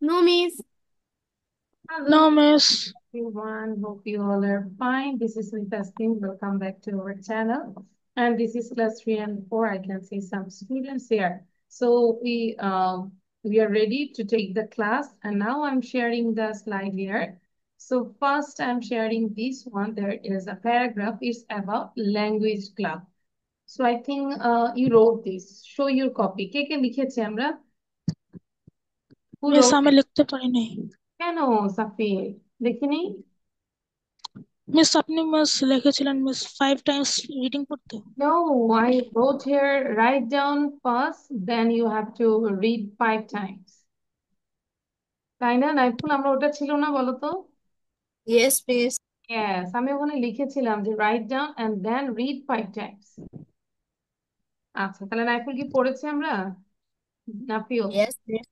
No, miss. No, Hello, miss. everyone. Hope you all are fine. This is Tasneem. Welcome back to our channel. And this is class 3 and 4. I can see some students here. So we are ready to take the class. And now I'm sharing the slide here. So first I'm sharing this one. There is a paragraph. It's about language club. So I think you wrote this. Show your copy. কে লিখেছি আমরা? Who miss wrote আমি it? লিখতে পারি নাই। কেন সাফির? দেখিনি? Miss আপনি miss লিখেছিলেন মিস 5 টাইমস রিডিং করতে। No, I wrote here, write down first, then you have to read 5 times. তাই না নাইফুল, আমরা ওটা ছিল না বলো তো? Yes, please. Yes, আমি ওখানে লিখেছিলাম যে write down and then read 5 times. আচ্ছা, তাহলে নাইফুল কি পড়েছি আমরা? নাফিও? Yes, miss.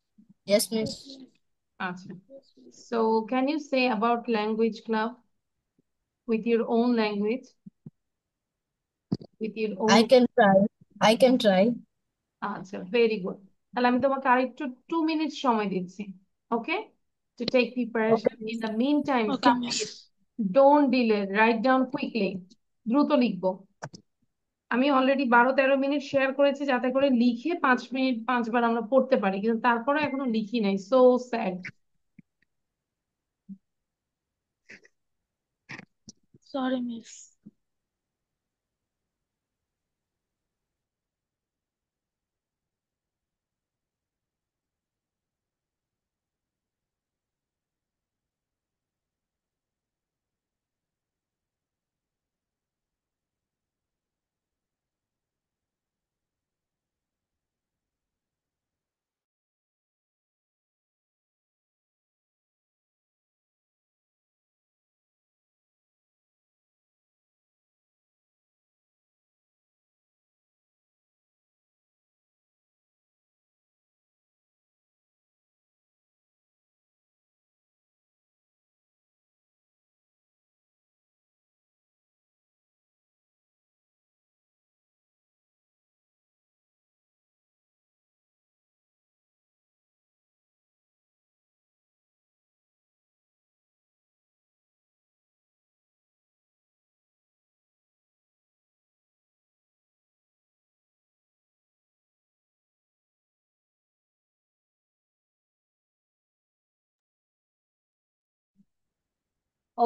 Yes, miss. আচ্ছা। So, can you say about language club with your own language? With your I own. can try. I can try. আচ্ছা, ভেরি গুড। তাহলে আমি তোমাকে আরেকটু 2 মিনিট সময় দিচ্ছি। Okay, to take Okay, preparation. In the meantime okay miss. Safir, don't delay, write down quickly. দ্রুত লিখবো। আমি অলরেডি 12-13 মিনিট শেয়ার করেছি যাতে করে লিখে 5 মিনিট 5বার আমরা পড়তে পারি, কিন্তু তারপরে এখনো লিখি নাই। So sad. Sorry miss.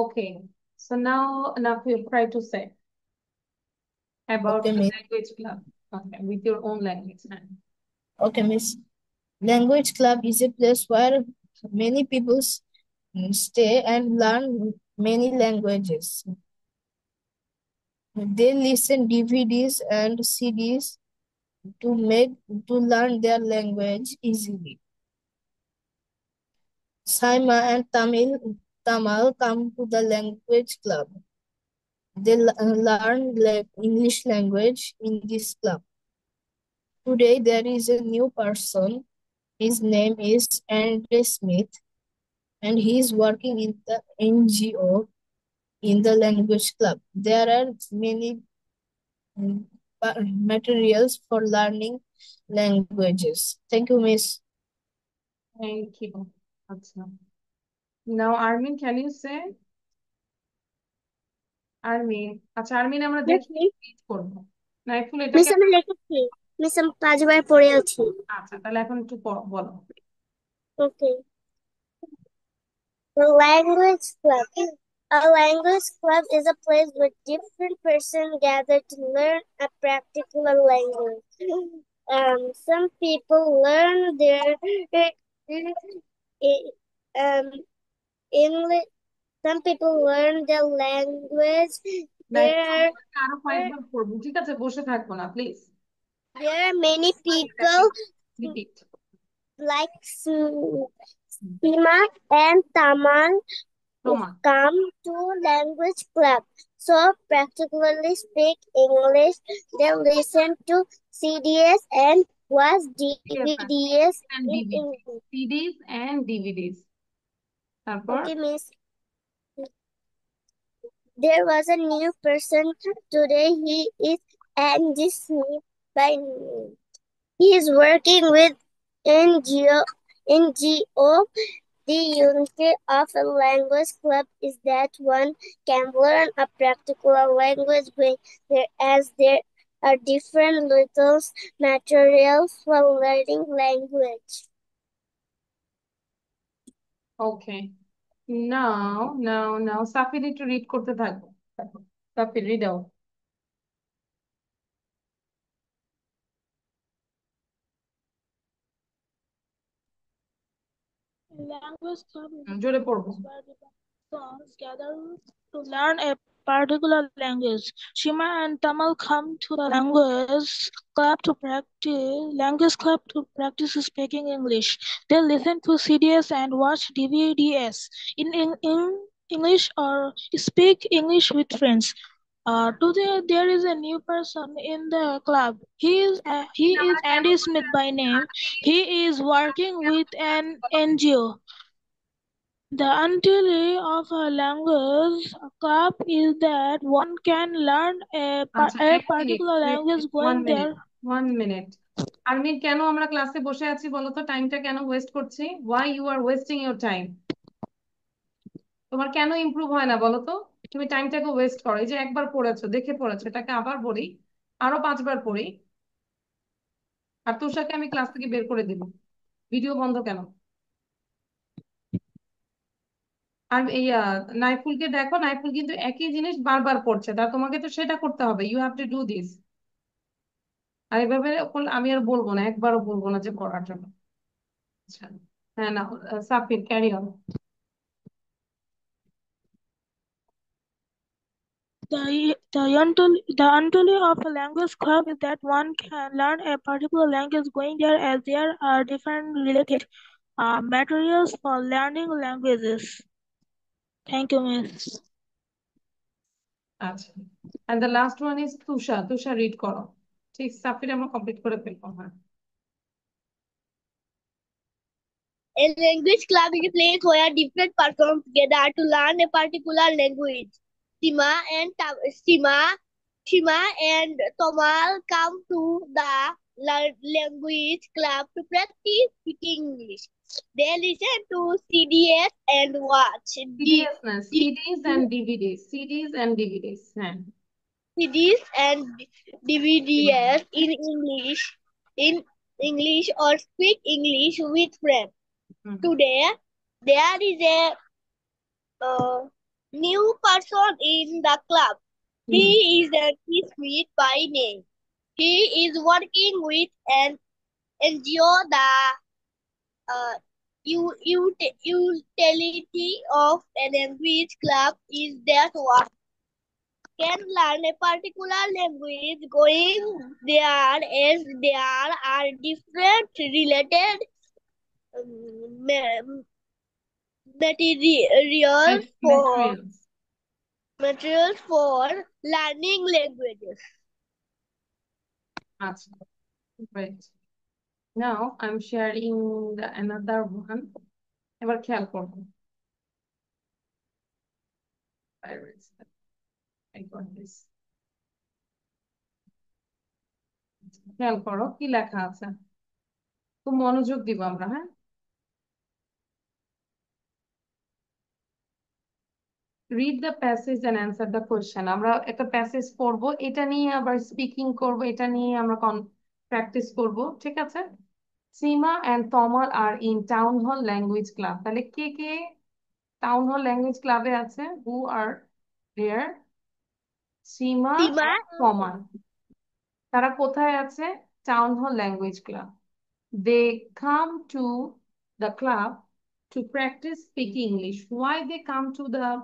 Okay, so now you try to say about okay, the miss. language club. Okay, with your own language. Okay, miss. Language club is a place where many people stay and learn many languages. They listen DVDs and CDs to make to learn their language easily. Saima and Tamal come to the language club. They learn English language in this club. Today there is a new person. His name is Andre Smith, and he is working in the NGO in the language club. There are many mm, materials for learning languages. Thank you, Miss. Thank you. Acha. Now, Armin, can you say? Armin, আচ্ছা আরমিন, আমরা Yes, দেখি miss. Read করবো। Naiful miss এটাকে। আমি লিখেছি। Miss আমি 5বার পড়ে আছি। আচ্ছা, তাহলে এখন একটু বলো। ওকে। The language club. A language club is a place where different persons gather to learn a particular language. Some people learn their English. Some people learn the language. Naiful, There, আরো there, কয়েকবার পড়বো, ঠিক আছে? বসে থাকবো না please. there are many people repeat. like Sima and Taman তোমার। come to language club. So particularly speak English. They listen to CDs and watch DVDs and in DVD, English. CDs and DVDs. তারপর Okay, miss. There was a new person today. He is Andy Smith by name. He is working with NGO NGO. The unity of a language club is that one can learn a particular language as there are different little materials for learning language. Okay. Now, সাফির একটু read করতে থাকবো। Safir, read out. Language club is a জোরে পড়বো। place where different persons gather to learn a particular language. Shima and Tamal come to the language club to practice speaking English. They listen to CDs and watch DVDs in English or speak English with friends. Today there is a new person in the club. He is Andy Smith by name. He is working with an NGO. The utility of a language club is that one can learn আচ্ছা, a এক minute, particular language going there. 1 minute. Armin, কেন আমরা ক্লাসে বসে আছি বলো তো? টাইমটা কেন ওয়েস্ট করছি? Why you are wasting your time? তোমার কেন ইমপ্রুভ হয় না বলো তো? তুমি টাইমটাকে ওয়েস্ট করো। এই যে একবার পড়েছো, দেখে পড়েছো, এটাকে আবার পড়ি, আরো 5বার পড়ি, আর তুষারকে আমি ক্লাস থেকে বের করে দিব। ভিডিও বন্ধ কেন? আর এই নাইফুলকে দেখো, নাইফুল কিন্তু একই জিনিস বারবার পড়ছে, তা তোমাকে তো সেটা করতে হবে। You have to do this. আর এভাবে আমি আর বলবো না, একবারও বলবো না যে পড়ার জন্য। আচ্ছা, হ্যাঁ, না, Safir, carry on. The utility of a language club is that one can learn a particular language going there as there are different related materials for learning languages. Thank you, Miss. আচ্ছা, and the last one is Tushar read করো। ঠিক, সাফির আমরা complete করে ফেলবো। হ্যাঁ। A language club is a place where different persons gather to learn a particular language. Sima and Tomal come to the language club to practice speaking English. They listen to CDs and watch CDs না, CDs and DVDs, CDs and DVDs, হ্যাঁ। CDs and DVDs in English or speak English with friends. Today, there is a new person in the club. He is Andy Smith by name. He is working with an NGO. The utility of a language club is that one can learn a particular language going there as there are different related materials for learning languages. আচ্ছা, great. Now I'm sharing another one. এবার খেয়াল করবো। I got this. খেয়াল করো কি লেখা আছে, খুব মনোযোগ দিব আমরা। হ্যাঁ, read the passage and answer the question. আমরা একটা প্যাসেজ পড়বো, এটা নিয়ে আবার স্পিকিং করব, এটা নিয়ে আমরা প্র্যাকটিস করব, ঠিক আছে? Seema and Tamal are in town hall language club. তাহলে কে কে টাউন হল ল্যাঙ্গুয়েজ ক্লাবে আছে? হু আর দেয়ার? সীমা, তমাল। তারা কোথায় আছে? Town hall language club. They come to the club to practice speaking English. Why they come to the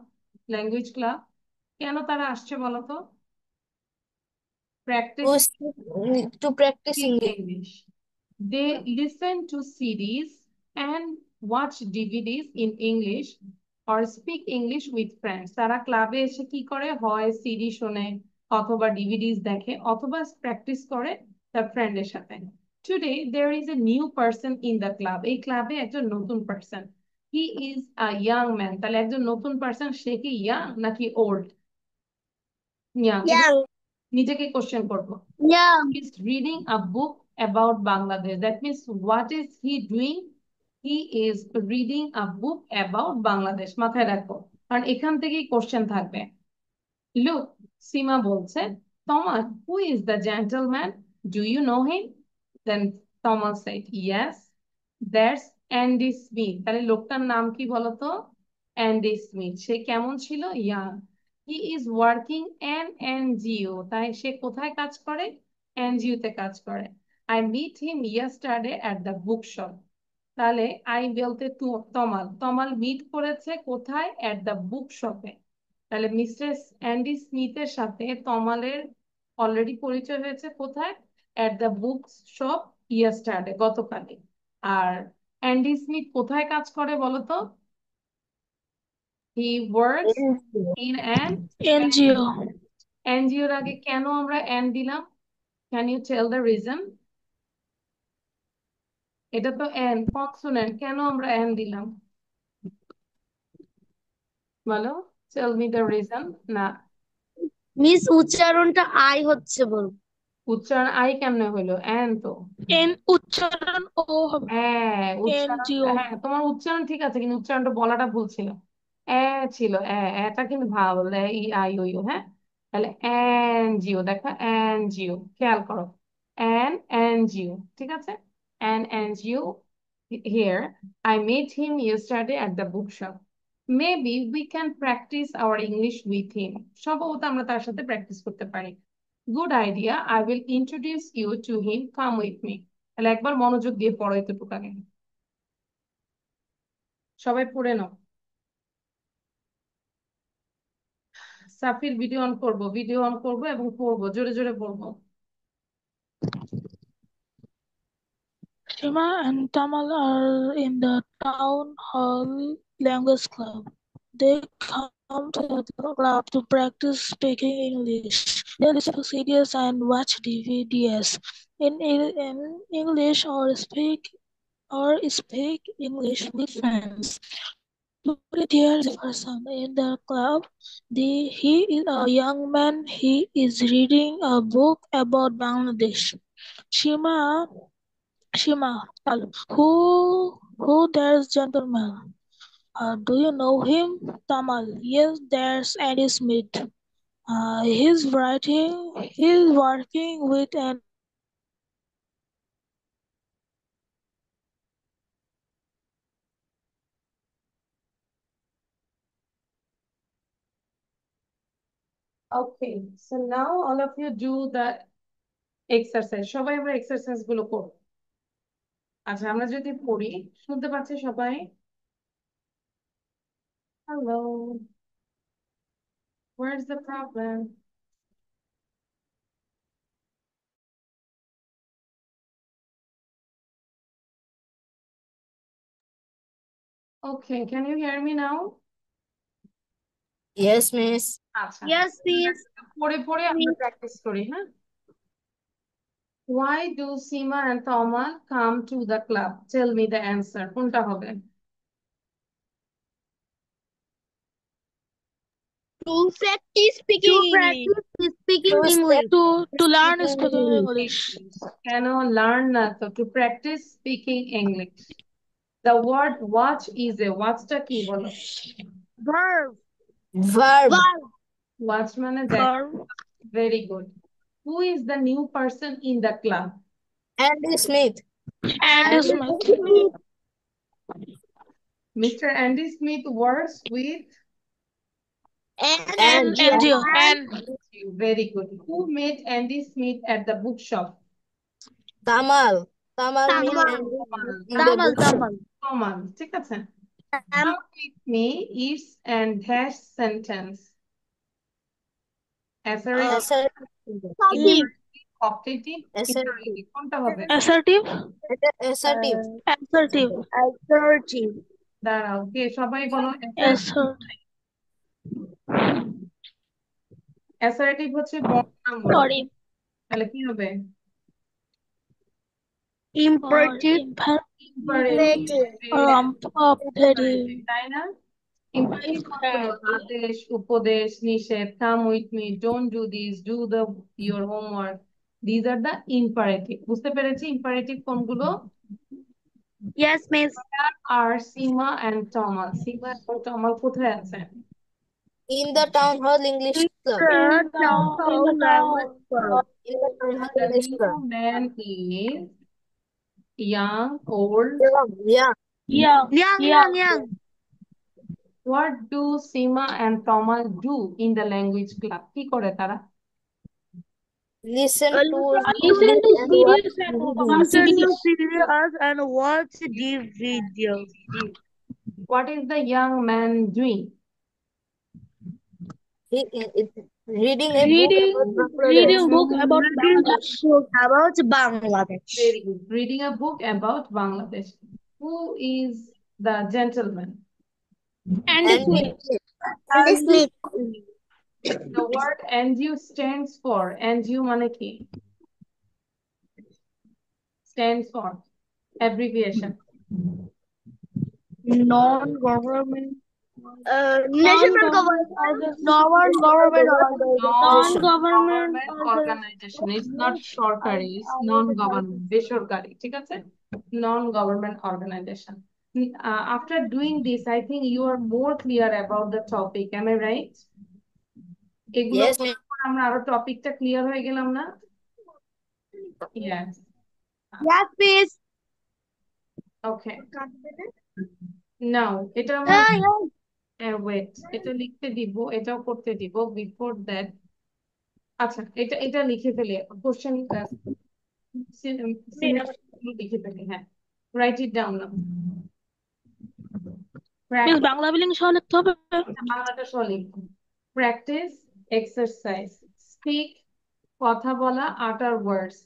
language club? কেন তারা আসছে বলো তো? Practice to practice speak English. English. They listen to CDs and watch DVDs in English or speak English with friends. তারা ক্লাবে এসে কি করে? হয় সিডি শোনে, অথবা ডিভিডিস দেখে, অথবা প্র্যাকটিস করে তার ফ্রেন্ডের সাথে। Today there is a new person in the club. এই ক্লাবে একজন নতুন person. He is a young man. তাহলে একজন নতুন পারসন, সে কি ইয়াং নাকি ওল্ড? ইয়াং। নিজেকে কোশ্চেন করবো। He is reading a book about Bangladesh. That means what is he doing? He is reading a book about Bangladesh. মাথায় রাখো, কারণ এখান থেকেই কোশ্চেন থাকবে। লুক, সীমা বলছে, Thomas, who is the gentleman? Do you know him? Then Thomas said, yes, that's Andy Smith. তাহলে লোকটার নাম কি বলতো? Andy Smith. সে কেমন ছিল? Young. He is working an NGO. তাই সে কোথায় কাজ করে? এনজিও তে কাজ করে। I meet him yesterday at the book shop. তাহলে আই বলতে তমাল, তমাল মিট করেছে কোথায়? অ্যাট দ্য বুক শপে। তাহলে মিস্টার অ্যান্ডি স্মিথের সাথে তমালের অলরেডি পরিচয় হয়েছে কোথায়? At the book shop yesterday, গতকালই। আর অ্যান্ডি স্মিথ কোথায় কাজ করে বলতো? He works in an NGO. এনজিওর আগে কেন আমরা অ্যান দিলাম? Can you tell the reason? এটা তো অ্যান, কনসোনেন্ট, কেন আমরা অ্যান দিলাম বলো? Tell me the reason. না, মিস উচ্চারণটা আই হচ্ছে বল। উচ্চারণ আই কেমনে হইলো? অ্যান তো। N উচ্চারণ O হবে। হ্যাঁ, উচ্চারণ, NGO. হ্যাঁ তোমার উচ্চারণ ঠিক আছে, কিন্তু উচ্চারণটা বলাটা ভুল ছিল। ছিল, এটা কিন্তু ভালো বলে, ই আই ও ইউ। হ্যাঁ, তাহলে এনজিও, দেখো এনজিও, খেয়াল করো, এনজিও, ঠিক আছে। NGO here, I met him yesterday at the book shop. Maybe we can practice our English with him. সম্ভবত আমরা তার সাথে প্র্যাকটিস করতে পারি। Good idea, I will introduce you to him, come with me. তাহলে একবার মনোযোগ দিয়ে পড়ো এতটুকু আগে, সবাই পড়ে নাও। সাফির ভিডিও অন করবো, ভিডিও অন করবো এবং পড়বো, জোরে জোরে পড়বো। Shima and Tamal are in the town hall language club. They come to the club to practice speaking English. They listen to CDs and watch DVDs in English or speak English with friends. Today there is a person in the club. He is a young man. He is reading a book about Bangladesh. Shima, Shima, who there's gentleman? Do you know him? Tamal, yes, there's Andy Smith. He's working with an okay, so now all of you do the exercise. সবাই আমরা exercise গুলো করব। আচ্ছা, আমরা যদি পড়ি, শুনতে পাচ্ছি সবাই? Hello, what's the problem? Okay, can you hear me now? Yes, miss. আচ্ছা, Yes, miss. পড়ে পড়ে আমরা প্র্যাকটিস করি। হ্যাঁ, why do Seema and Tamal come to the club? Tell me the answer. কোনটা হবে? To practice speaking English. to learn speaking English. কেন learn না তো, to practice speaking English. The word watch is a, watchটা কি বলো? Verb. Verb. Watch মানে দেখ। Verb. Very good. Who is the new person in the club? Andy Smith. Andy Smith. Mr. Andy Smith works with NGO. And very good. Who met Andy Smith at the bookshop? Tamal. Tamal means Tamal. Andy Smith in the book. Tamal, ঠিক আছে। Come with me is and dash sentence. Assertive, optative, imperative, কোনটা হবে? assertive. Assertive. Assertive. দাঁড়াও, কে সবাই বলো। Assertive. Assertive হচ্ছে বর্ণনামূলক। Sorry. তাহলে কি হবে? Imperative. Imperative. তাই না? ইম্পারেটিভ কোনগুলো? আদেশ, উপদেশ, নিষেধ, come with me, don't do this, do the your homework, these are the imperative. বুঝতে পেরেছি ইম্পারেটিভ কোনগুলো? Yes, miss. Are Seema and Tamal? Seema এবং Tamal কোথায় আছেন? In the town hall English club. In the town. In the town hall The English new club. man is young, old. Yeah. Young. Young. What do Seema and Tamal do in the language club? কি করে তারা? Listen to Listen to and watch CDs and watch videos. Listen to CDs. serials and watch the videos. What is the young man doing? Reading a book Reading about reading Bangladesh. book about Reading a Bangladesh. book about Bangladesh. Very good. Reading a book about Bangladesh. Who is the gentleman? And And Smith. And Smith. The word NGO stands for. NGO মানে কি? Stands for. Abbreviation. non-government National government. non-government Non-government Non-government organization. It's not সরকারি, it's non-government, বেসরকারি, ঠিক আছে? Non-government organization. After doing this, I think you are more clear about the topic. Am I right? এগুলো Yes, করার পর আমরা আরো টপিকটা ক্লিয়ার হয়ে গেলাম না? Yes. Yes, please. Okay. Now, এটা আমরা wait, এটা লিখতে দিব, এটাও করতে দিব বিফোর দ্যাট। আচ্ছা, এটা লিখে ফেলে কোশ্চেন লিখে ফেলে, হ্যাঁ, right it down now. Miss Bangla billing সহ লিখতে হবে। বাংলাটা সহ লিখবো। প্র্যাকটিস এক্সারসাইজ, স্পিক কথা বলা, আটার ওয়ার্ডস,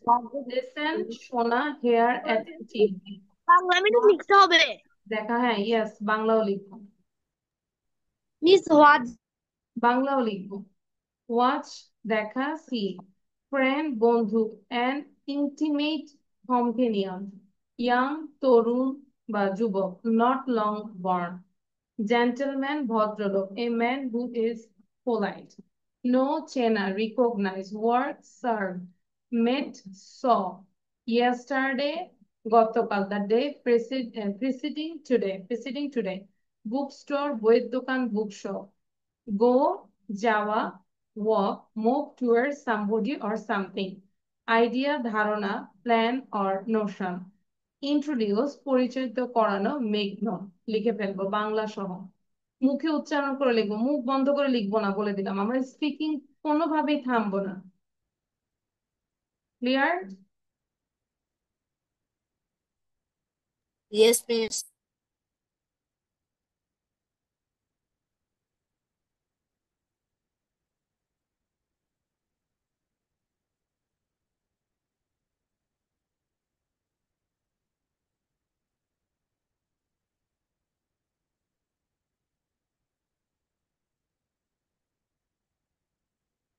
লিসেন শোনা, হেয়ার অ্যাটেন্টিভলি, বাংলা মিনিট লিখতে হবে। দেখা, হ্যাঁ ইয়েস বাংলাও লিখবো, মিস হোয়াট বাংলাও লিখবো। ওয়াচ দেখা, সি, ফ্রেন্ড বন্ধু, অ্যান্ড ইন্টিমেট কম্পেনিয়ন, ইয়াং তরুণ বা যুবক, নট লং বর্ন, জেন্টলম্যান ভদ্রলোক, a man who is polite, know চেনা recognise, work serve, met saw, yesterday গতকাল, the day preceding today, book store বইয়ের দোকান, বুক শপ, go যাওয়া, walk, move towards somebody or something, idea ধারণা, plan or notion, introduce পরিচিত করানো, make known। লিখে ফেলবো বাংলা সহ, মুখে উচ্চারণ করে লিখবো, মুখ বন্ধ করে লিখবো না, বলে দিলাম। আমরা স্পিকিং কোনোভাবেই থামবো না। Clear? Yes, miss.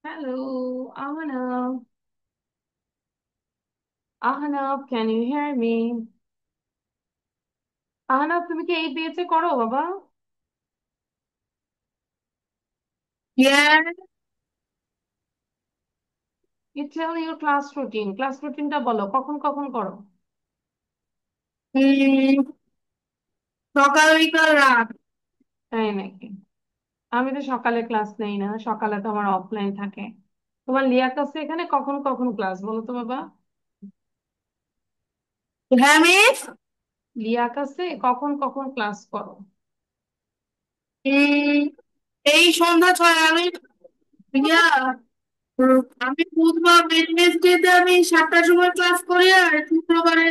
Hello Ahnab, Ahnab, can you hear me? Ahnab, তুমি কি এই পেয়েছে করো বাবা? Yes. You tell your class routine. Class রুটিনটা বলো, কখন কখন করো? সকাল বিকাল রাত। তাই নাকি? আমি তো সকালে ক্লাস নেই না, সকালে তো আমার অফলাইন থাকে। তোমার লিয়াক আছে এখানে, কখন কখন ক্লাস বলো তো বাবা? হ্যাঁ মিস। লিয়াক আছে, কখন কখন ক্লাস করো? এই সন্ধ্যা 6 আমি ইয়া আমি বুধবার ওয়েডনেসডেতে আমি 7টার সময় ক্লাস করি আর শুক্রবারে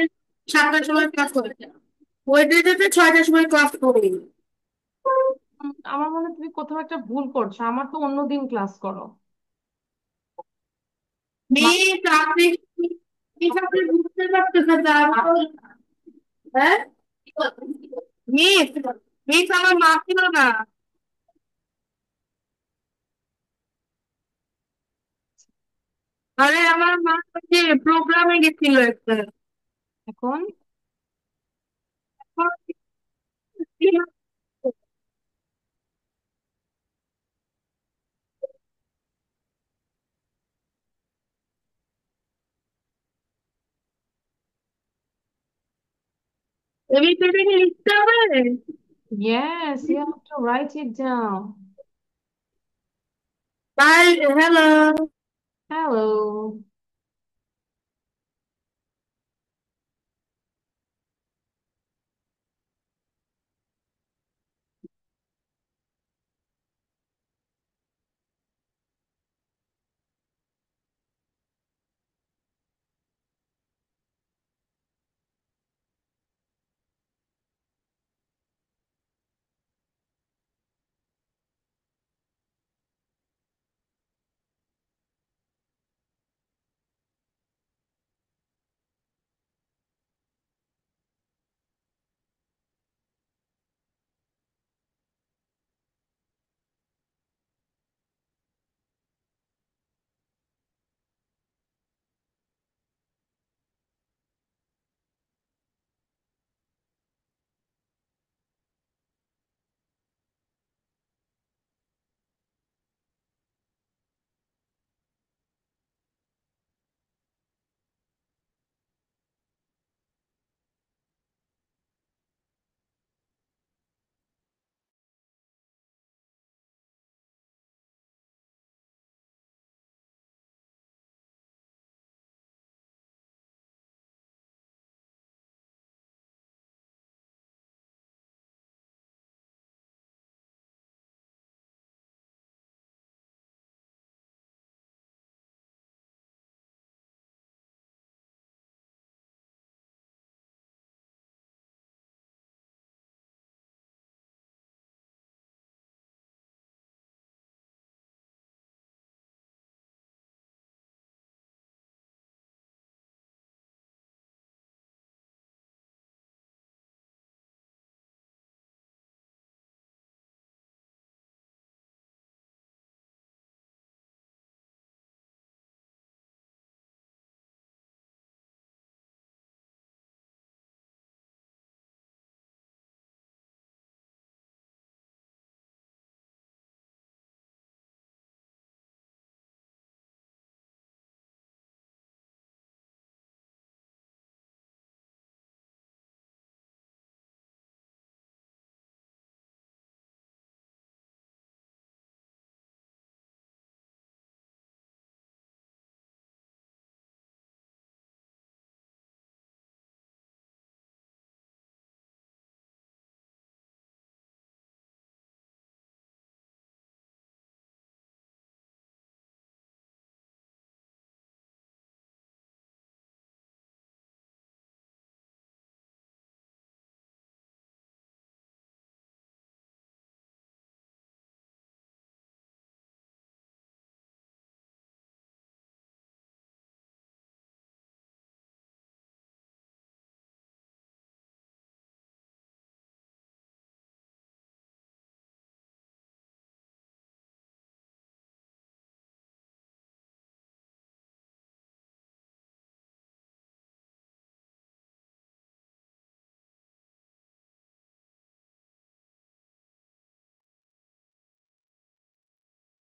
7টার সময় ক্লাস করি। ওয়েডনেসডেতে 6টার সময় ক্লাস করি। আমার মনে হয় তুমি কোথাও একটা ভুল করছো, আমার তো অন্যদিন ক্লাস করো। মিস আপনি মিস আপনি বুঝতে পারতেছেন না হ্যাঁ মিস মিস আমার মা ছিল না। আরে আমার মা ওই যে প্রোগ্রামে গেছিল একটা। এখন Yes, you have to write it down. Bye. Hello. Hello.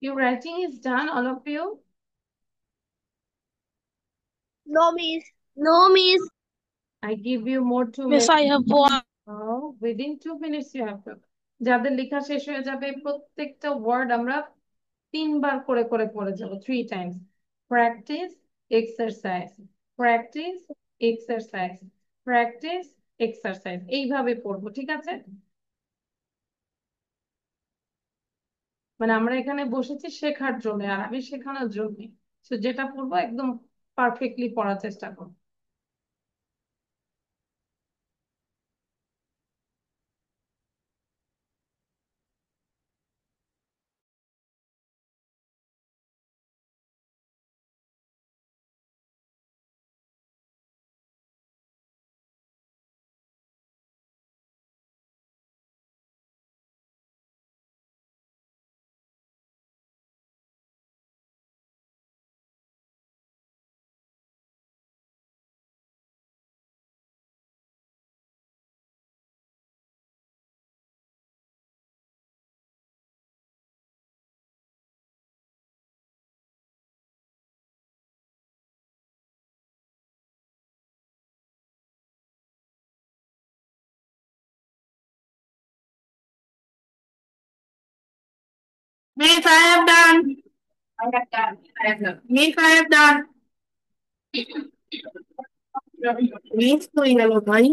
Your writing is done, all of you? No, miss. No, miss. I give you more 2 Miss, minutes. I have one. Oh, within 2 minutes you have to. যাদের লেখা শেষ হয়ে যাবে প্রত্যেকটা word আমরা 3 বার করে করে পড়ে যাব, 3 times. Practice, exercise, practice, exercise, practice, exercise, এইভাবে পড়বো, ঠিক আছে? মানে আমরা এখানে বসেছি শেখার জন্য, আর আমি শেখানোর জন্য। তো যেটা পড়বো একদম পারফেক্টলি পড়ার চেষ্টা করবো। Miss, I have done. I have done. I have done. Miss, I have done. Miss কই গেল ভাই?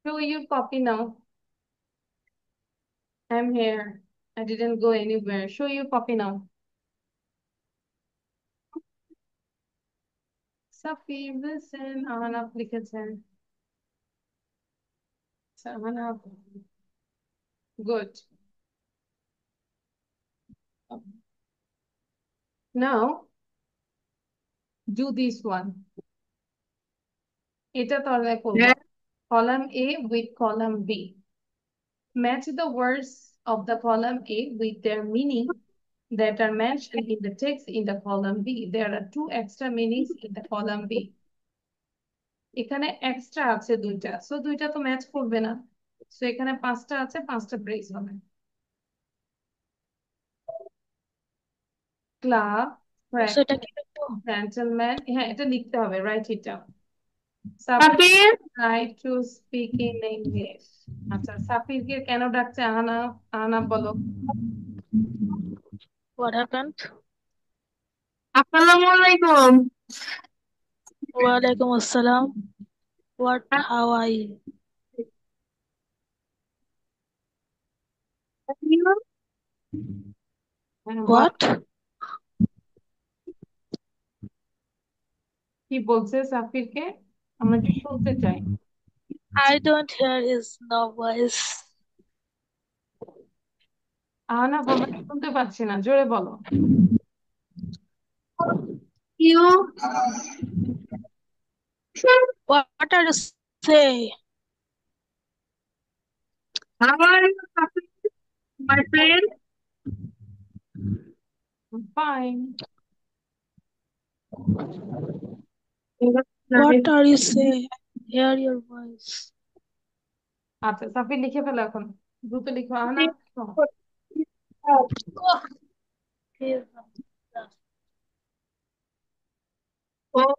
Show your copy now. I'm here. I didn't go anywhere. Show your copy now. Safi, listen. Ahnaf লিখেছেন। Ahnaf. Good. Now, do this one. এটা তলে করবো। Column A with column B. Match the words of the column A with their meaning that are mentioned in the text in the column B. There are two extra meanings in the column B. এখানে extra আছে দুইটা, so দুইটা তো match করবে না, so এখানে পাঁচটা আছে, পাঁচটা ব্রেস হবে। ক্লাব, সেটা কি লিখবো? জেন্টলম্যান, হ্যাঁ এটা লিখতে হবে, write it down. Safir, try to speak in English. আচ্ছা, সাফিরকে কেন ডাকছে আহনা? আহনা বলো। What happened? আসসালামু আলাইকুম। Walaikum assalam. What? How are you? What? কি বলছে সাফিরকে? আমরা কি শুনতে চাই? I don't hear his no voice. Ahna, আমরা শুনতে পাচ্ছি না, জোরে বলো। You, What are you saying? how are you, Safir, my friend? I'm fine. What are you saying? Hear your voice. আচ্ছা, সাফির লিখে ফেলো এখন, দ্রুত লিখো। Ahna, Please. Oh,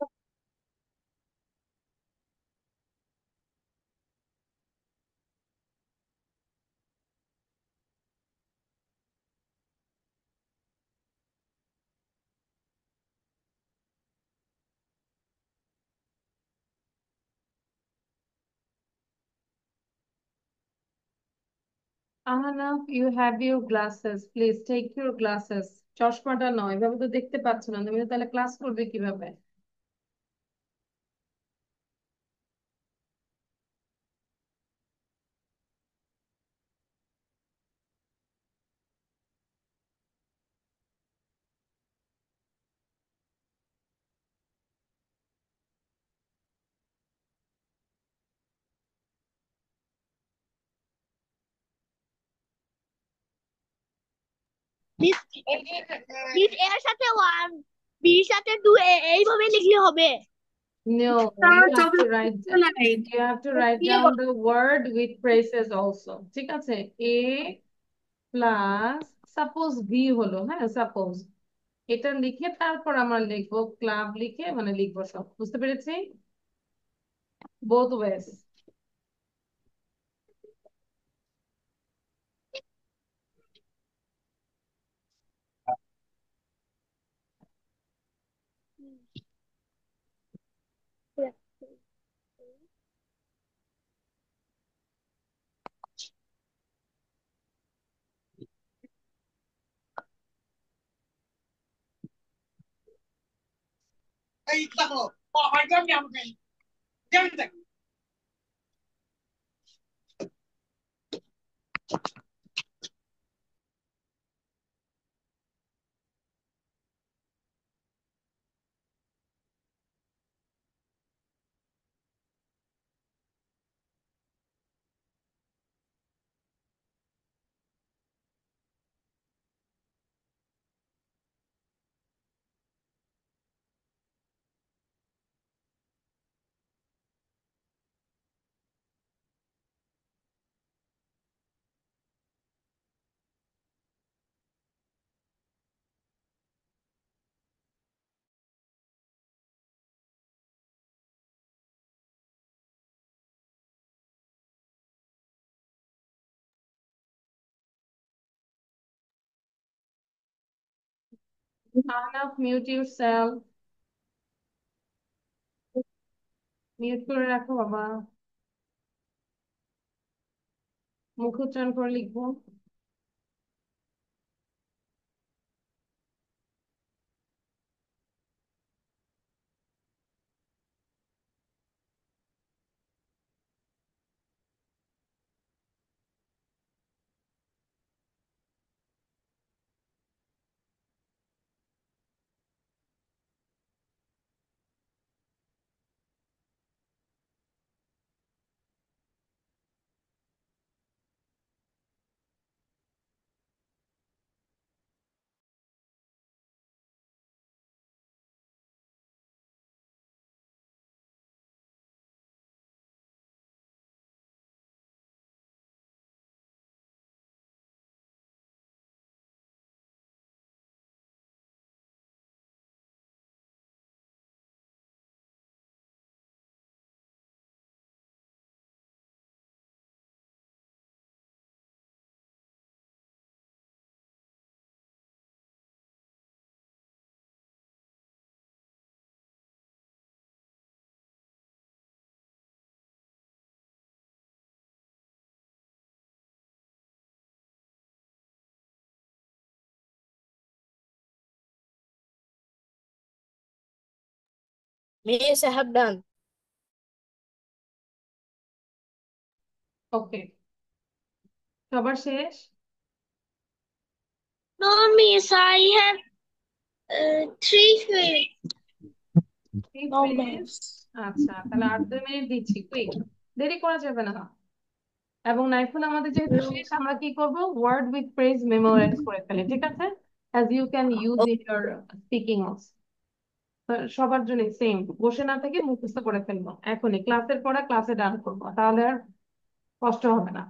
Ahna, you have your glasses, please take your glasses. চশমাটা নয়, এভাবে তো দেখতে পাচ্ছ না, তুমি তাহলে ক্লাস করবে কিভাবে? মিস মিস এর সাথে ওয়ান বির সাথে টু এইভাবে লিখলে হবে। No, তার you have চোখে to write নাই। you have to write down the word with braces also. ঠিক আছে? A plus suppose B হলো, হ্যাঁ সাপোজ, এটা লিখে তারপর আমরা লিখবো ক্লাব, লিখে মানে লিখবো সব, বুঝতে পেরেছি? Both ways. Ahnaf, mute yourself. Mute করে রাখো বাবা, মুখ উচ্চারণ করে লিখবো। Miss, I have done. ওকে, সবার শেষ? No, Miss, I have 3 minutes. No, finish. miss. আচ্ছা, তাহলে আর 2 মিনিট দিচ্ছি, কুইক, দেরি করা যাবে না। এবং নাইফুল আমাদের যেহেতু শেষ, আমরা কি করব, ওয়ার্ড উইথ ফ্রেজ মেমোরাইজ করে ফেলি, ঠিক আছে? as you can use in your speaking also. তো সবার জন্য সেম, বসে না থেকে মুখস্থ করে ফেলবো এখনই, ক্লাসের পড়া ক্লাসে ডান করবো, তাহলে আর কষ্ট হবে না।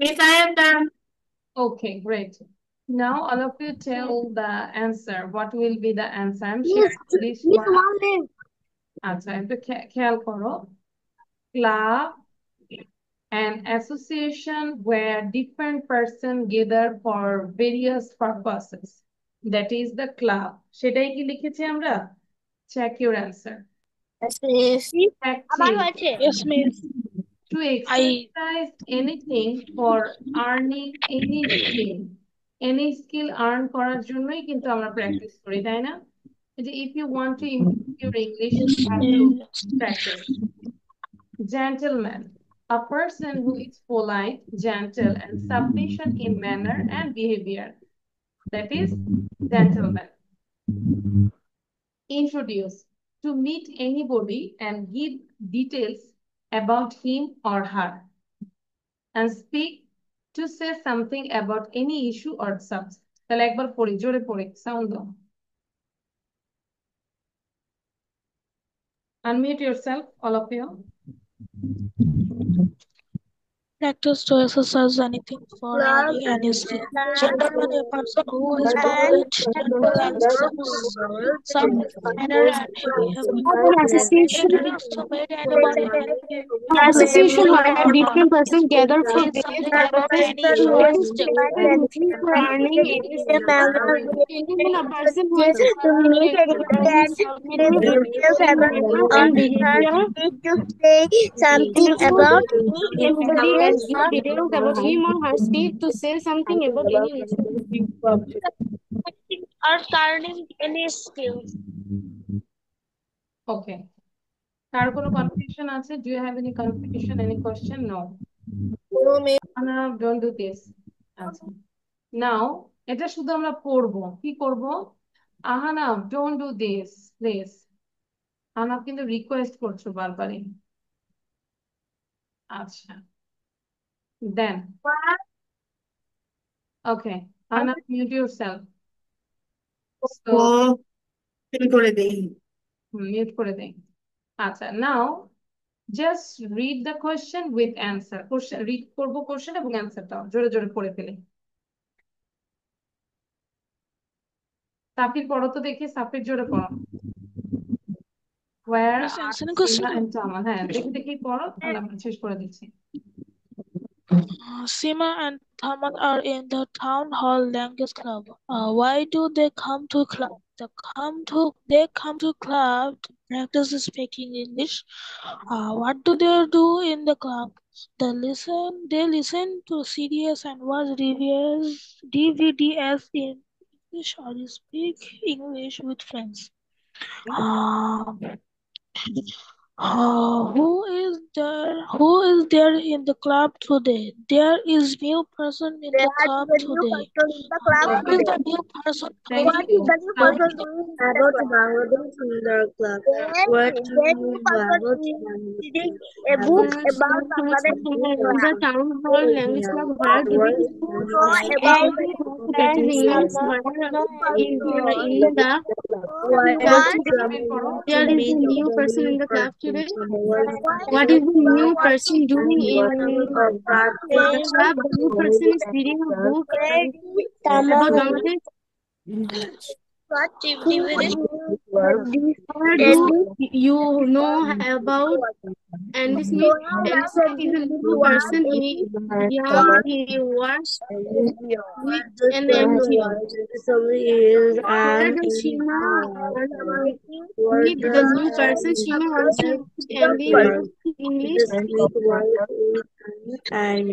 Miss, I have done. Okay, great. Now all of you tell the answer. What will be the answer? I'm sharing English one. আচ্ছা, একটু খেয়াল করো। Club, an association where different persons gather for various purposes. That is the club. সেটাই কি লিখেছি আমরা? Check your answer. Yes, Miss. Yes, miss. To exercise anything for earning any skill. Any skill earn করার জন্যই কিন্তু আমরা practice করি, তাই না? যে if you want to improve your English, you have to practice. Gentleman, a person who is polite, gentle, and submission in manner and behavior. That is gentleman. Introduce, to meet anybody and give details about him or her. And speak, to say something about any issue or subject. তাহলে একবার পড়ি, জোরে পড়ি, sound দাও। Unmute yourself, all of you. Practice to exercise anything for learning any skill. Gentleman, a person who is polite, gentle, and some manner and behavior. Gentleman is to meet anyone in any Association social where or different persons gather for say various something about purposes any to learn subject. looking for earning any skill. Even a person who is in details about and or behavior, need to say something about anybody any has give details about him or her skill to say something about any issue. or learning any skills. Okay. কার কোনো confusion আছে? Do you have any confusion, any question? No. Anna, don't do this. আচ্ছা। Now, এটা শুধু আমরা পড়বো। কি করবো? আহানা, don't do this, please. আহানা কিন্তু রিকোয়েস্ট করছো বারবারই। আচ্ছা। Then. Okay. Anna, mute yourself. So, করে দেই mute করে দেই। আচ্ছা, now just read the question with answer. Question read করবো question এবং answerটাও জোরে জোরে পড়ে ফেলি। সাফির পড়ো তো দেখি, সাফির জোরে পড়ো। Where Please are answer the Sima question. and Tamal? হ্যাঁ, দেখি দেখি পড়ো, তাহলে আমরা শেষ করে দিচ্ছি। Sima and Thamat are in the town hall language club. Why do they come to club? They come to club to practice speaking English. What do they do in the club? They listen to CDs and watch DVDs in English or speak English with friends. Who is there in the club today? There is new person in the club today. What is the new person Thank doing? you. About Bangladesh in the club. What do you about Reading a book about Bangladesh in the In the town hall language club where different about English in the club today. There is a new person in the club today. What is the new person doing in the club? The new person is reading a book about Bangladesh. Where do you know about Andy Smith? Andy Smith is a new person. He young. He works with an NGO. Where does Shima meet the new person? Shima wants to meet Andy in English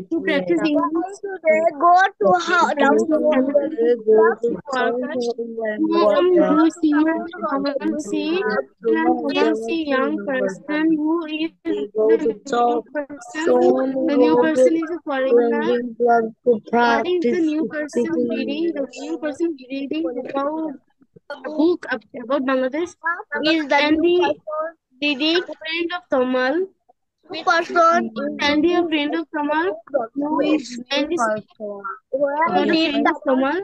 to practice English. They go to Whom do Shima see? Shima see young person who is the new person. The new person is a foreigner. What is the new person reading? The new person reading about a book about Bangladesh. is the And the reading friend of Tamal. person And the friend of Tamal. And the about a friend of Tamal.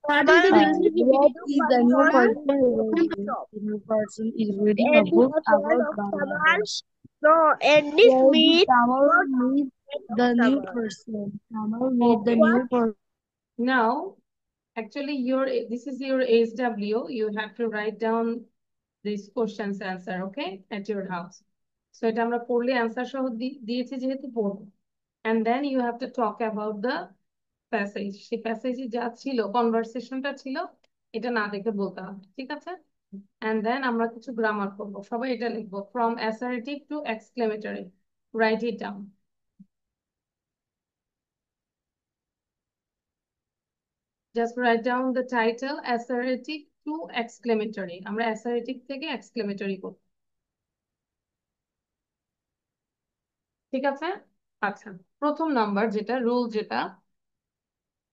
What is the relationship between The new person is reading a book about Bangladesh. No, and this meet Tamal meet the new person. Tamal meet the new person. Now, actually, this is your HW. You have to write down these questions answer, okay, at your house. So এটা আমরা পড়লে answer সহ দিয়েছি যেহেতু পড়বো, and then you have to talk about the passage. সেই passage যা ছিল, conversationটা ছিল, এটা না দেখে বলতে হবে, ঠিক আছে? And then আমরা কিছু গ্রামার করবো, সবাই এটা লিখবো, from assertive to exclamatory. Write it down. Just write down the title, assertive to exclamatory. আমরা assertive থেকে exclamatory করব, ঠিক আছে? আচ্ছা, প্রথম নাম্বার যেটা রুল, যেটা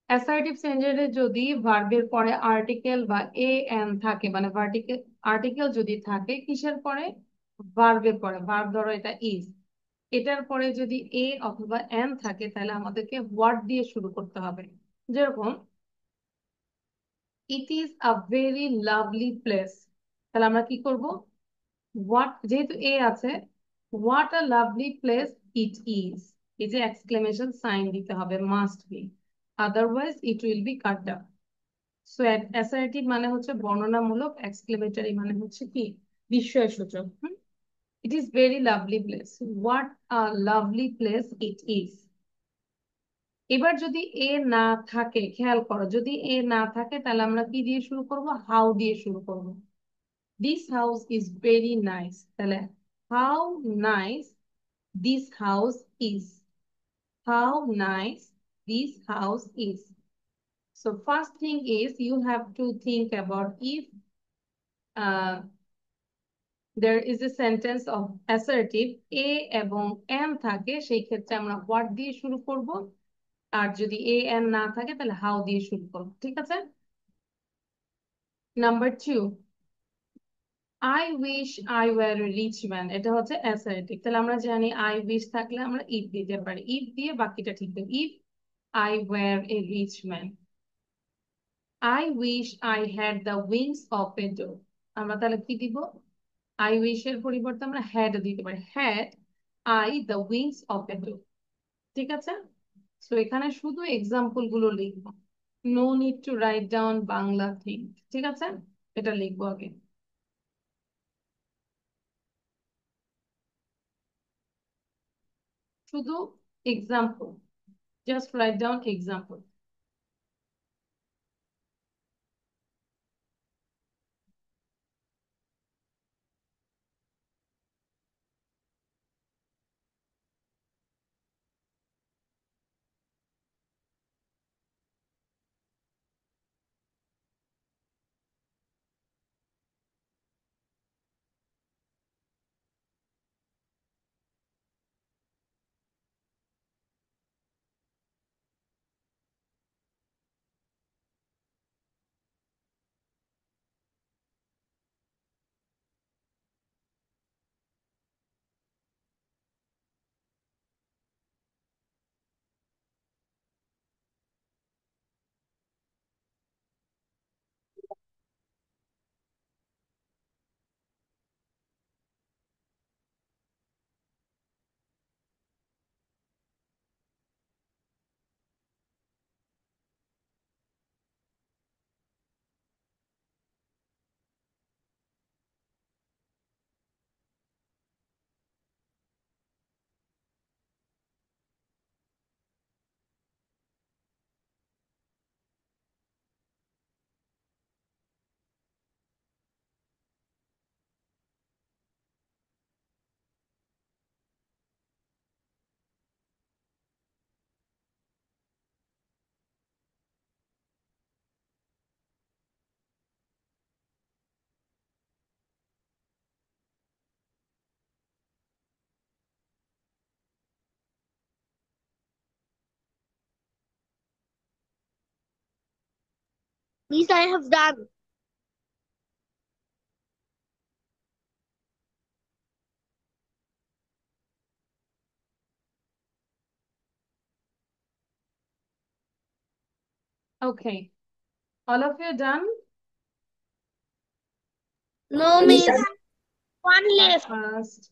অ্যাসার্টিভ সেন্টেন্সে যদি ভার্বের পরে আর্টিকেল বা এন থাকে, মানে আর্টিকেল যদি থাকে কিসের পরে? ভার্বের পরে। ভার্ব ধরো এটা ইজ, এটার পরে যদি এ অথবা এন থাকে তাহলে আমাদেরকে হোয়াট দিয়ে শুরু করতে হবে। যেরকম it is a very lovely place, তাহলে আমরা কি করব? যেহেতু এ আছে, what a lovely place it is, এই যে এক্সক্লেমেশন সাইন দিতে হবে, must be, otherwise it will be cut down. So assertive মানে হচ্ছে বর্ণনামূলক, এক্সক্লেমেটরি মানে হচ্ছে কি বিস্ময়সূচক। It is very lovely place, what a lovely place it is. এবার যদি এ না থাকে, খেয়াল করো, যদি এ না থাকে তাহলে আমরা কি দিয়ে শুরু করব? হাউ দিয়ে শুরু করব। This house is very nice, তাহলে how nice this house is, how nice this house is. So first thing is you have to think about if there is a sentence of assertive a এবং am থাকে, সেই ক্ষেত্রে আমরা what দিয়ে শুরু করব, আর যদি a and না থাকে তাহলে how দিয়ে শুরু করব। ঠিক আছে? Number 2, I wish I were a rich man, এটা হচ্ছে assertive। তাহলে আমরা জানি I wish থাকলে আমরা if দিতে পারি, if দিয়ে বাকিটা ঠিক দেব। if I were a rich man, I wish I had the wings of a dove, আমরা তাহলে কি দিব? I wish এর পরিবর্তে আমরা had দিতে পারি, had I the wings of a dove। ঠিক আছে? সো এখানে শুধু এক্সাম্পল গুলো লিখবো, no need to write down Bangla thing. ঠিক আছে? এটা লিখবো আগে। শুধু example, just write down example. Miss, I have done. Okay, all of you done? No, Miss. One left. First,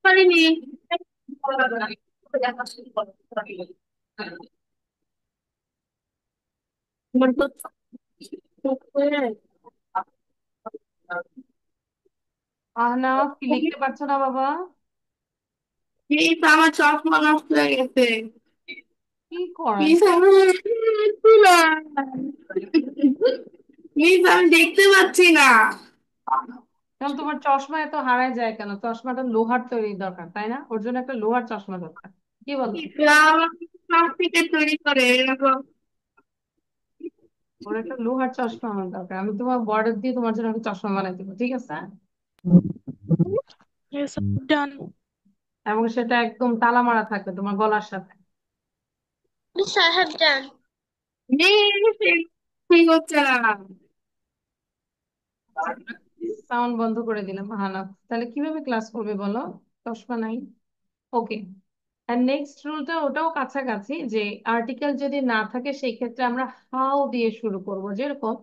পারিনি। আমার তো আহনাফ কি লিখতে পারছো না বাবা? এই তো আমার চশমা নষ্ট হয়ে গেছে। কি করেন? মিস আমার মিস আমি দেখতে পাচ্ছি না। কারণ তোমার চশমা এত হারায় যায় কেন? চশমাটা লোহার তৈরি দরকার, তাই না? ওর জন্য একটা লোহার চশমা দরকার, কি বলো? প্লাস্টিকের তৈরি করে এরকম। ওর একটা লোহার চশমা আমার দরকার, আমি তোমার বর্ডার দিয়ে তোমার জন্য একটা চশমা বানাই দেবো, ঠিক আছে? Yes, done. এবং সেটা একদম তালা মারা থাকবে তোমার গলার সাথে। Miss, I have done. Miss ঠিক হচ্ছে না। সাউন্ড বন্ধ করে দিলাম হানা, তাহলে কিভাবে ক্লাস করবে বলো? চশমা নাই। ওকে, আর নেক্সট রুলটা ওটাও কাছাকাছি, যে আর্টিকেল যদি না থাকে সেই ক্ষেত্রে আমরা হাউ দিয়ে শুরু করব। যেরকম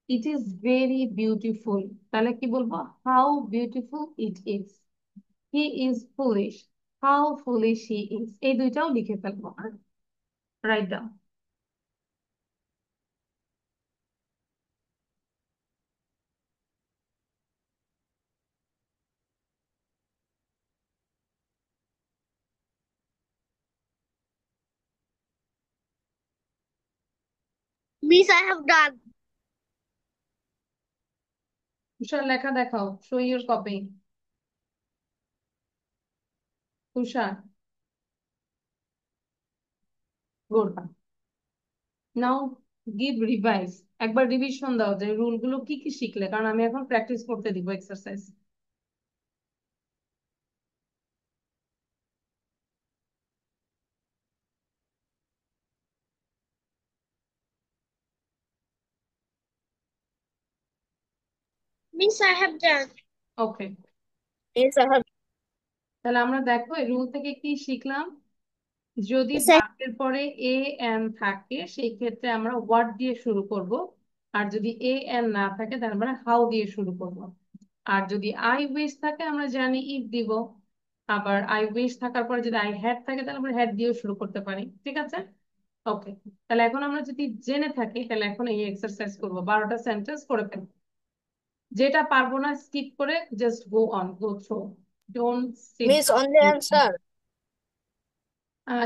ইট ইজ ভেরি বিউটিফুল, তাহলে কি বলবো? How beautiful it is. He is foolish, how foolish he is. এই দুইটাও লিখে ফেলবো। Write down. Miss, I have done. তুষার লেখা দেখাও, show your copy. Tushar, good. Now give revise. একবার রিভিশন দাও যে রুল গুলো কি কি শিখলে, কারণ আমি এখন প্র্যাকটিস করতে দিব exercise. Miss, I have done. Okay, Miss, I have. তাহলে আমরা দেখো এই রুল থেকে কি শিখলাম। যদি Miss, ভার্বের পরে এ এন থাকে সেই ক্ষেত্রে আমরা হোয়াট দিয়ে শুরু করব, আর যদি এ এন না থাকে তাহলে আমরা হাউ দিয়ে শুরু করব। আর যদি আই উইশ থাকে আমরা জানি ইফ দিব। আবার আই উইশ থাকার পরে যদি আই হ্যাড থাকে তাহলে আমরা হ্যাড দিয়েও শুরু করতে পারি। ঠিক আছে? ওকে, তাহলে এখন আমরা যদি জেনে থাকি তাহলে এখন এই এক্সারসাইজ করবো, 12টা সেন্টেন্স করে ফেলবো। যেটা পারবো না স্কিপ করে just go on, go through, don't sit Miss, only answer.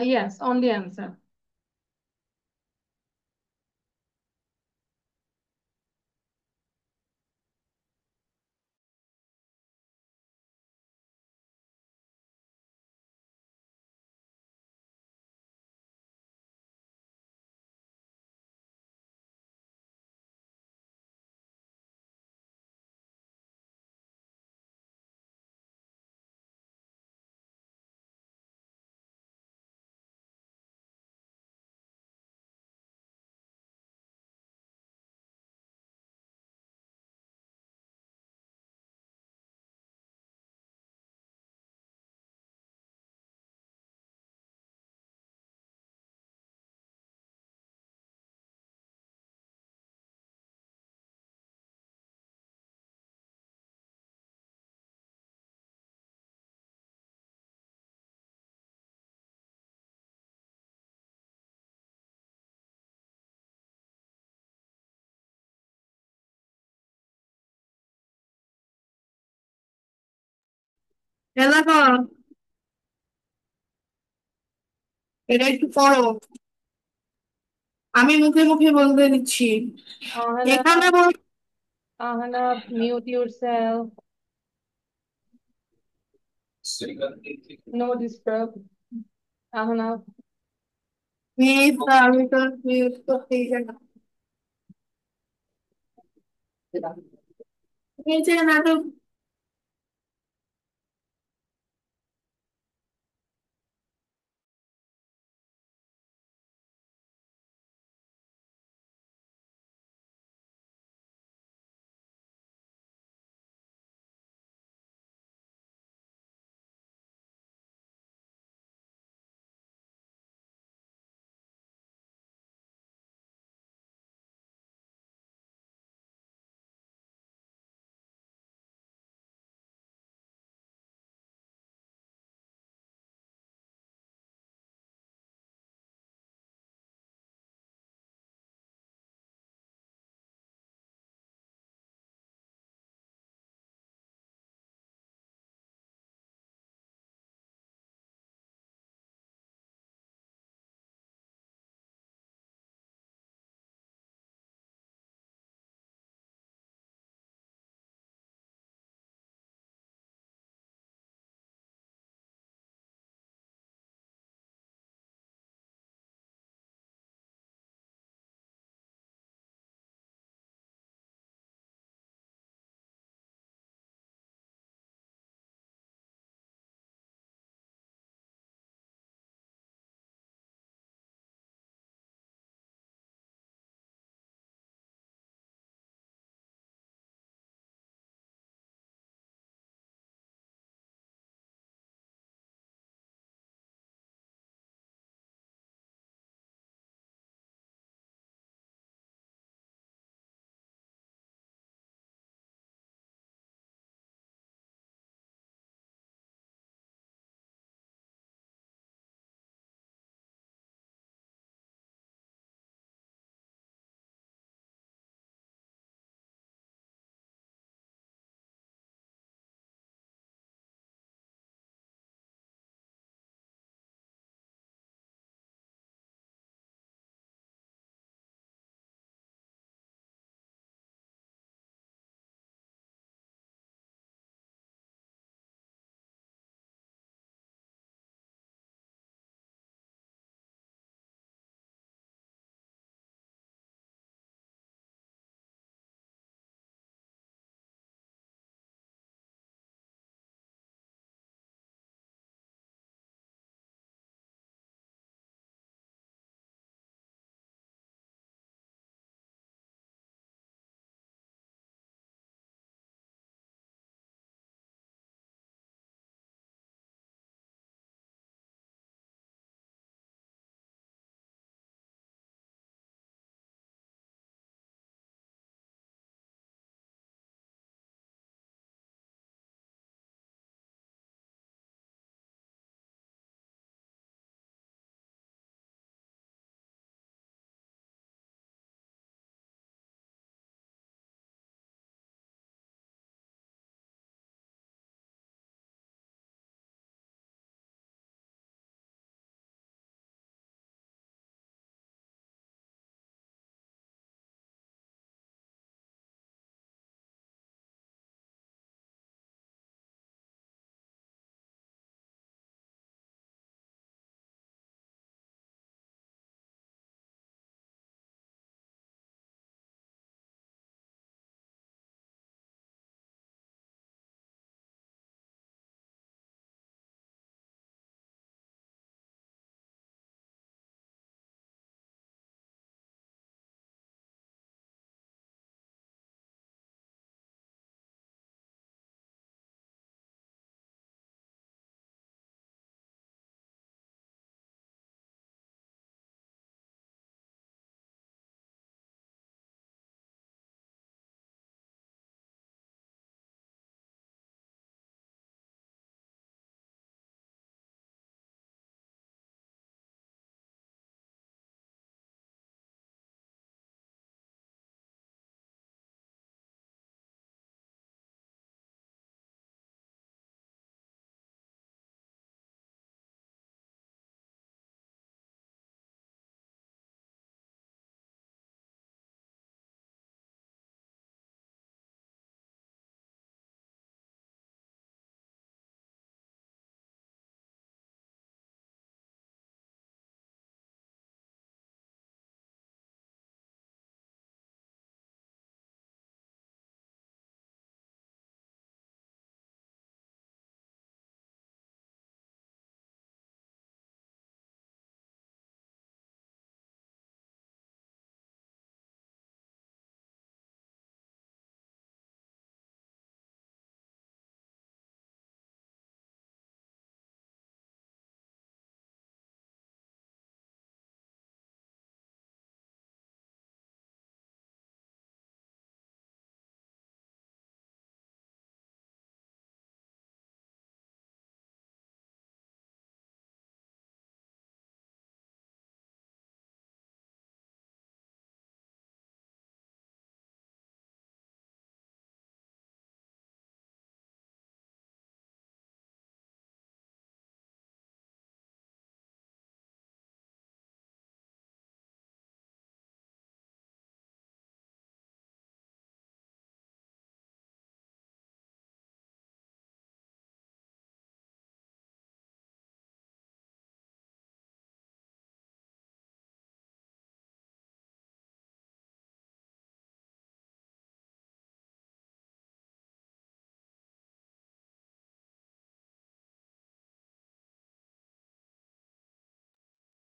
Yes, only answer. দেখো এটা একটু পড়ো, আমি মুখে মুখে বলতে দিচ্ছি। এখানে Ahana, mute yourself. No disturb. Ahana. Miss আমি তো মিউট করতেই জানি না। নিচে নাটক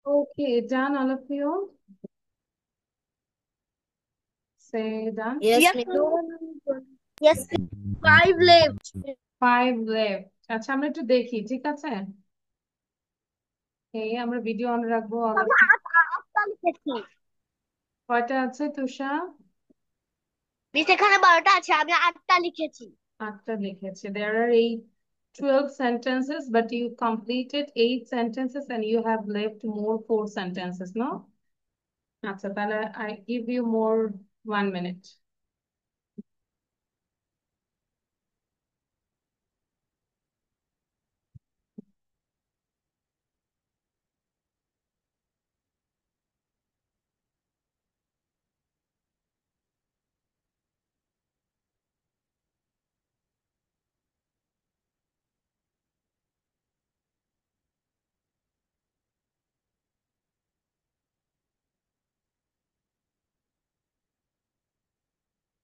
Okay, done, all of you? Say done. Yes, Yes, miss. yes, 5 left. 5 left. আচ্ছা আমরা একটু দেখি, ঠিক আছে? এই আমরা ভিডিও অন রাখবো। আমি 8টা লিখেছি। কয়টা আছে তুষা? মিস এখানে 12টা আছে, আমি 8টা লিখেছি। 8টা লিখেছে। There are 12 sentences, but you completed 8 sentences and you have left more 4 sentences, no? আচ্ছা, তাহলে I give you more 1 minute.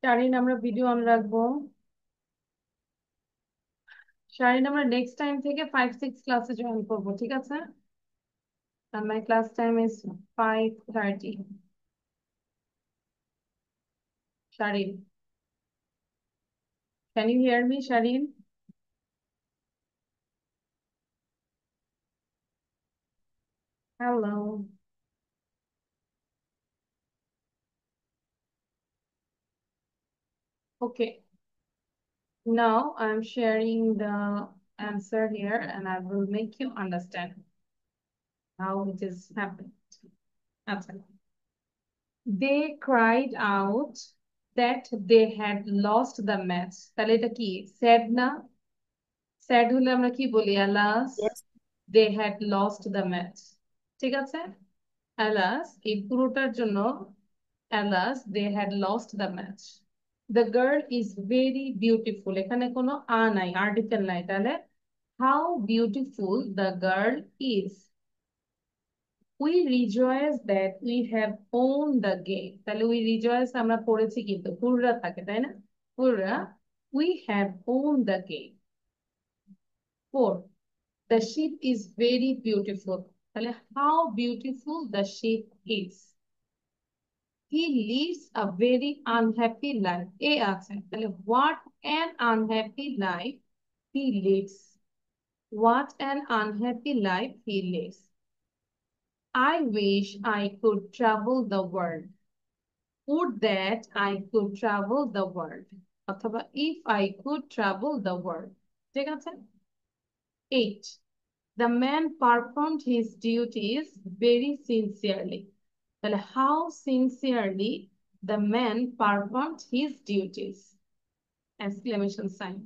Sharin, আমরা ভিডিও অন রাখবো। শারিন, আমরা নেক্সট টাইম থেকে 5-6 ক্লাসে জয়েন করবো, ঠিক আছে? And my class time is 5:30. Sharin, can you hear me, Sharin? Hello. Okay. Now I'm sharing the answer here and I will make you understand how it is happening. Okay. They cried out that they had lost the match. তাহলে এটা কি? Sad না? Sad হলে আমরা কি বলি? Alas, Yes. they had lost the match. ঠিক আছে? Alas, এই পুরোটার জন্য alas, they had lost the match. The girl is very beautiful. এখানে কোনো নাই, আর্টিকেল নাই। তাহলে how beautiful the girl is. We rejoice that we have won the game. তাহলে we rejoice আমরা পড়েছি কিন্তু পুররা থাকে, তাই না? পুররা, we have won the game. 4. The sheep is very beautiful. তাহলে how beautiful the sheep is. He lives a very unhappy life. এ আছে, তাহলে what an unhappy life he lives. What an unhappy life he lives. I wish I could travel the world. Would that I could travel the world. অথবা if I could travel the world. ঠিক আছে? 8. The man performed his duties very sincerely. তাহলে how sincerely the man performed his duties. Exclamation sign.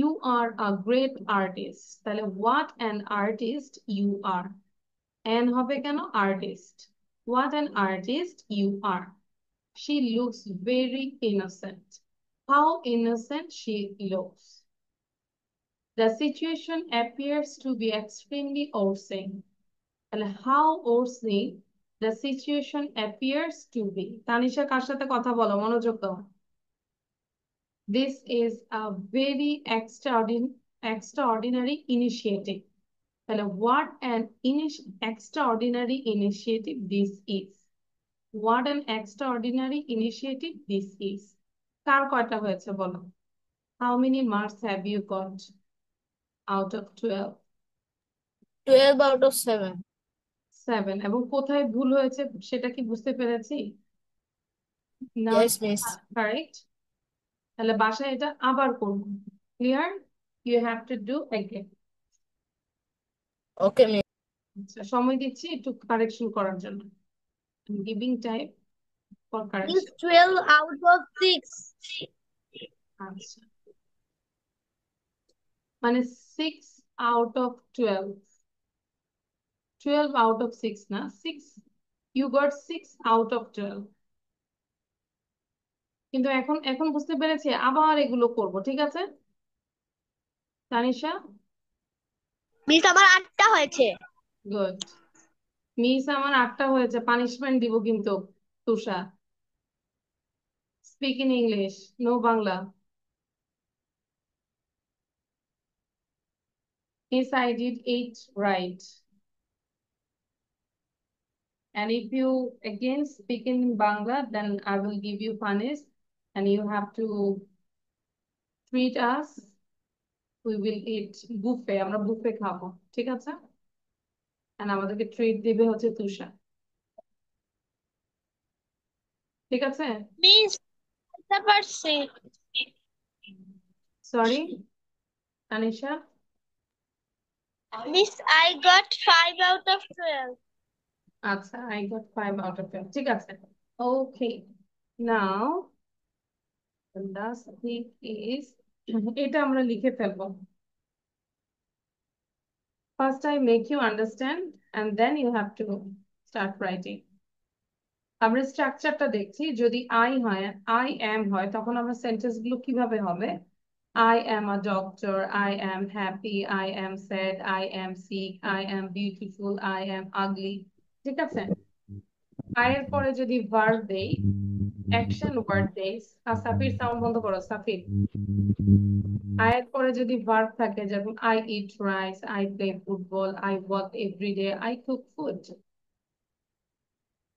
You are a great artist. তাহলে what an artist you are. And হবে কেন? Artist. What an artist you are. She looks very innocent. How innocent she looks. The situation appears to be extremely worsening. And how worsening the situation appears to be. Tanisha কার সাথে কথা বলো, মনোযোগ দাও। This is a very extraordinary initiative. তাহলে what an extraordinary initiative this is. What an extraordinary initiative this is. কার কয়টা হয়েছে বলো? How many marks have you got out of 12? 12 out of 7. 7. এবং কোথায় ভুল হয়েছে সেটা কি বুঝতে পেরেছি? Not Yes, miss. correct. তাহলে বাসায় এটা আবার করব। Clear? You have to do again. Okay, miss. আচ্ছা, সময় দিচ্ছি একটু কারেকশন করার জন্য। I'm giving time for Miss correction. 12 out of 6. আচ্ছা, মানে 6 out of 12. 12 out of 6 না, 6. You got 6 out of 12. কিন্তু এখন বুঝতে পেরেছি, আবার এগুলো করব, ঠিক আছে? তানিশা, মিস আমার 8টা হয়েছে। গুড। মিস আমার 8টা হয়েছে, পানিশমেন্ট দিব কিন্তু। Tusha, speak in English, no Bangla. Yes, I did 8 right. And if you again speak in Bangla, then I will give you punish and you have to treat us. We will eat buffet. আমরা buffet খাবো ঠিক আছে and আমাদেরকে treat দিবে হচ্ছে তুষার ঠিক আছে Miss, the part say. Sorry Tanisha Miss, I got 5 out of 12. আচ্ছা I got 5 out of 10 ঠিক আছে okay now the last thing is এটা আমরা লিখে ফেলবো first I make you understand and then you have to start writing আমরা স্ট্রাকচারটা দেখছি যদি আই হয় আই এম হয় তখন আমরা সেন্টেন্স গুলো কিভাবে হবে I am a doctor, I am happy, I am sad, I am sick, I am beautiful, I am ugly ঠিক আছে I এর পরে যদি ভার্ব দেই অ্যাকশন ওয়ার্ড দেই সাফির সাউন্ড বন্ধ করো সাফির I এর পরে যদি ভার্ব থাকে যেমন I eat rice, I play football, I work every day, I cook food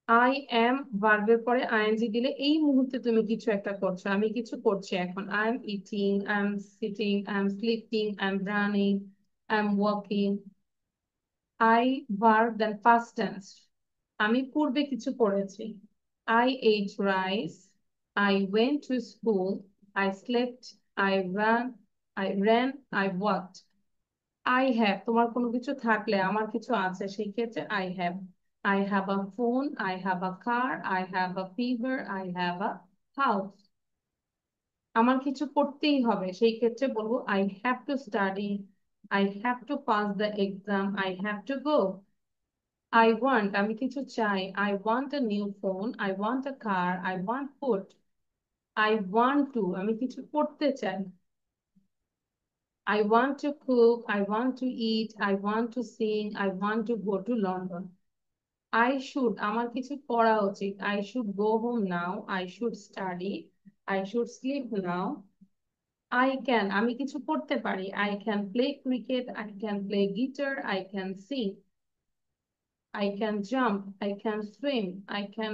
I am ভার্বের পরে আইএনজি দিলে এই মুহূর্তে তুমি কিছু একটা করছো আমি কিছু করছি এখন I am eating I am sitting I am sleeping I am running I am walking I verb then past tense আমি পূর্বে কিছু করেছি I ate rice I went to school I slept I ran I walked I have তোমার কোনো কিছু থাকলে আমার কিছু আছে সেই ক্ষেত্রে I have a phone, I have a car, I have a fever, I have a house. আমার কিছু করতেই হবে সেই ক্ষেত্রে বলবো I have to study, I have to pass the exam, I have to go. I want আমি কিছু চাই I want a new phone, I want a car, I want food. I want to আমি কিছু করতে চাই I want to cook, I want to eat, I want to sing, I want to go to London. I should, আমার কিছু করা উচিত I should go home now, I should study, I should sleep now. I can, আমি কিছু করতে পারি I can play cricket, I can play guitar, I can sing, I can jump, I can swim, I can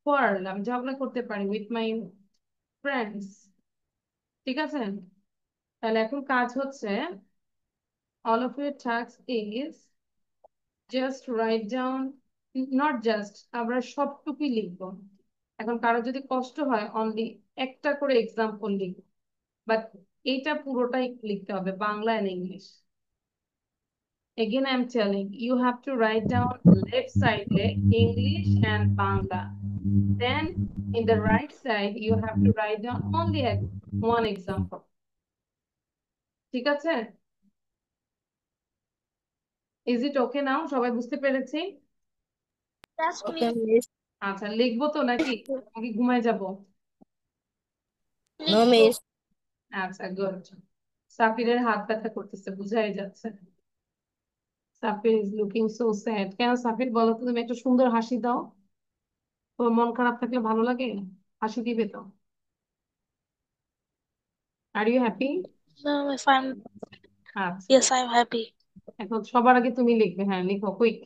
quarrel, আমি ঝগড়া করতে পারি with my friends. ঠিক আছে তাহলে এখন কাজ হচ্ছে all of your task is just write down not just আমরা সবটুকুই লিখবো এখন কারো যদি কষ্ট হয় অনলি একটা করে এক্সাম্পল লিখবো বাট এটা পুরোটাই লিখতে হবে Bangla and English again I'm telling you have to write down left side English and Bangla then in the right side you have to write down only one example ঠিক আছে is it okay now সবাই বুঝতে পেরেছি Yes, Okay, Miss. Miss. আচ্ছা লিখবো তো নাকি নাকি ঘুমায় যাবো No, Miss. আচ্ছা গুড সাফিরের হাত ব্যথা করতেছে বুঝাই যাচ্ছে সাফির ইজ লুকিং সো স্যাড কেন সাফির বলো তো তুমি একটা সুন্দর হাসি দাও তোমার মন খারাপ থাকলে ভালো লাগে হাসি দিবে তো are you happy No, if I'm আচ্ছা yes, I'm happy. এখন সবার আগে তুমি লিখবে হ্যাঁ লিখো quick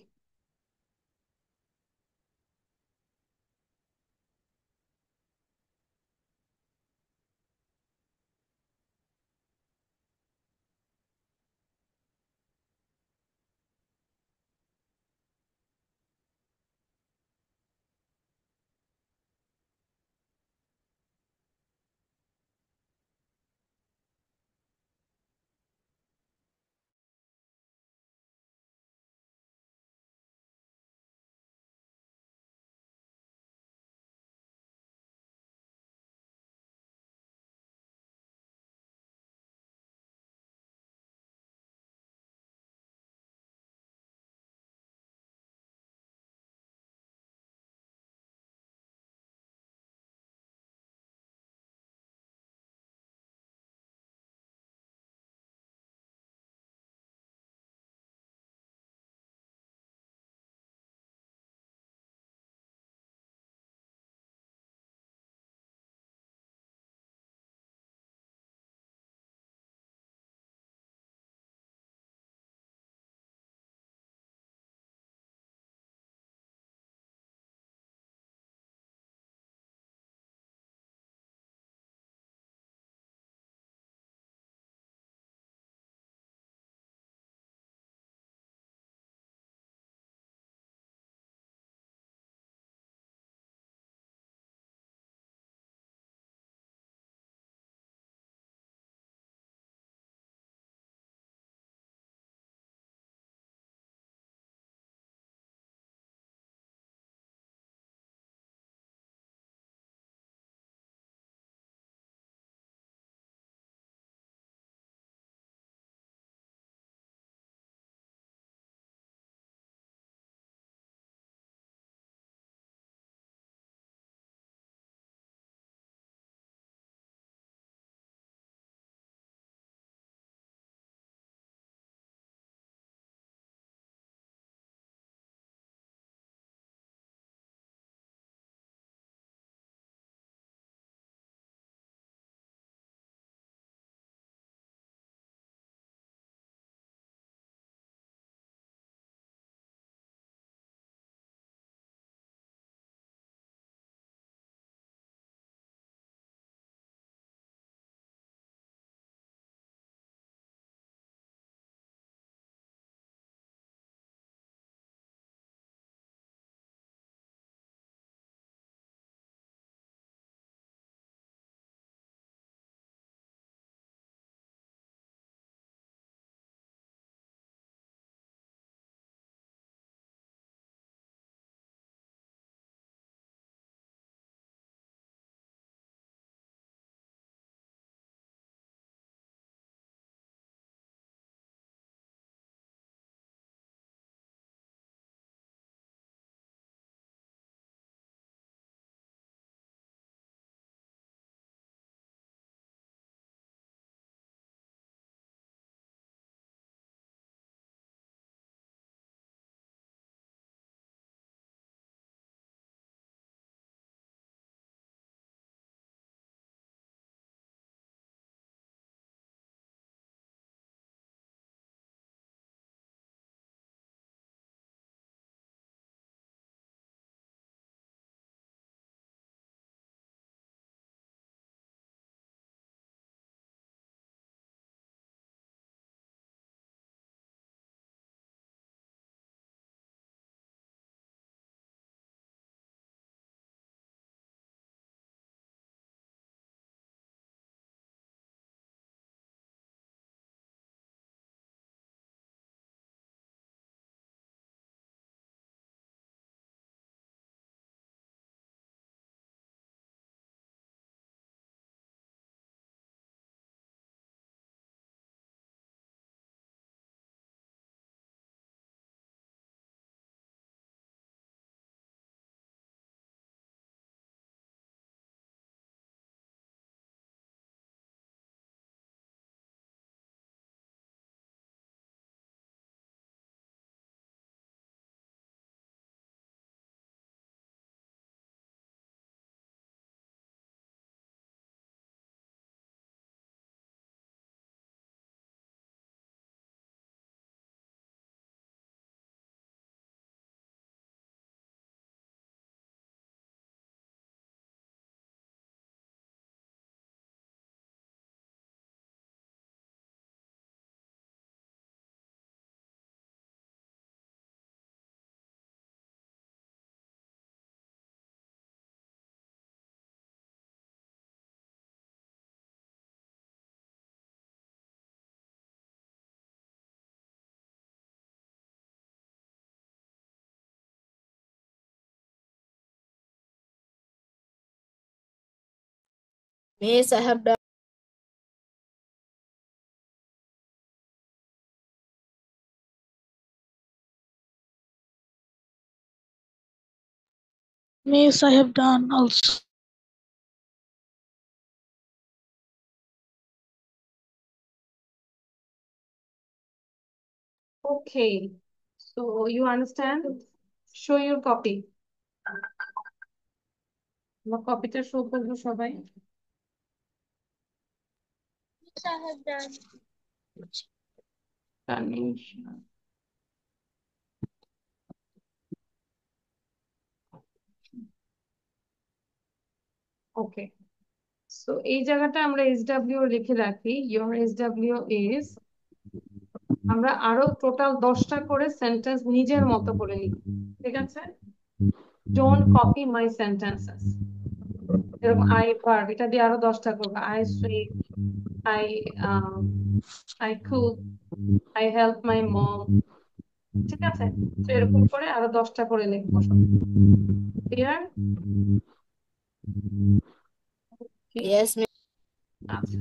Miss, I have done. Miss, I have done also. Okay, so you understand? Show your copy. আমার কপিটা শো করবো সবাই। I have done. Tanisha. Okay, so এই জায়গাটা আমরা SW লিখে রাখি। Your SW is, আমরা আরো টোটাল 10টা করে সেন্টেন্স নিজের মতো করে লিখি, ঠিক আছে? Don't copy my sentences. এরকম আই ভার্ব, এটা দিয়ে আরো 10টা করবো। I sweet, I I cook, I help my mom, ঠিক আছে? তো এরকম করে আরো 10টা করে লিখবো সব। ক্লিয়ার? Yes, miss. আচ্ছা,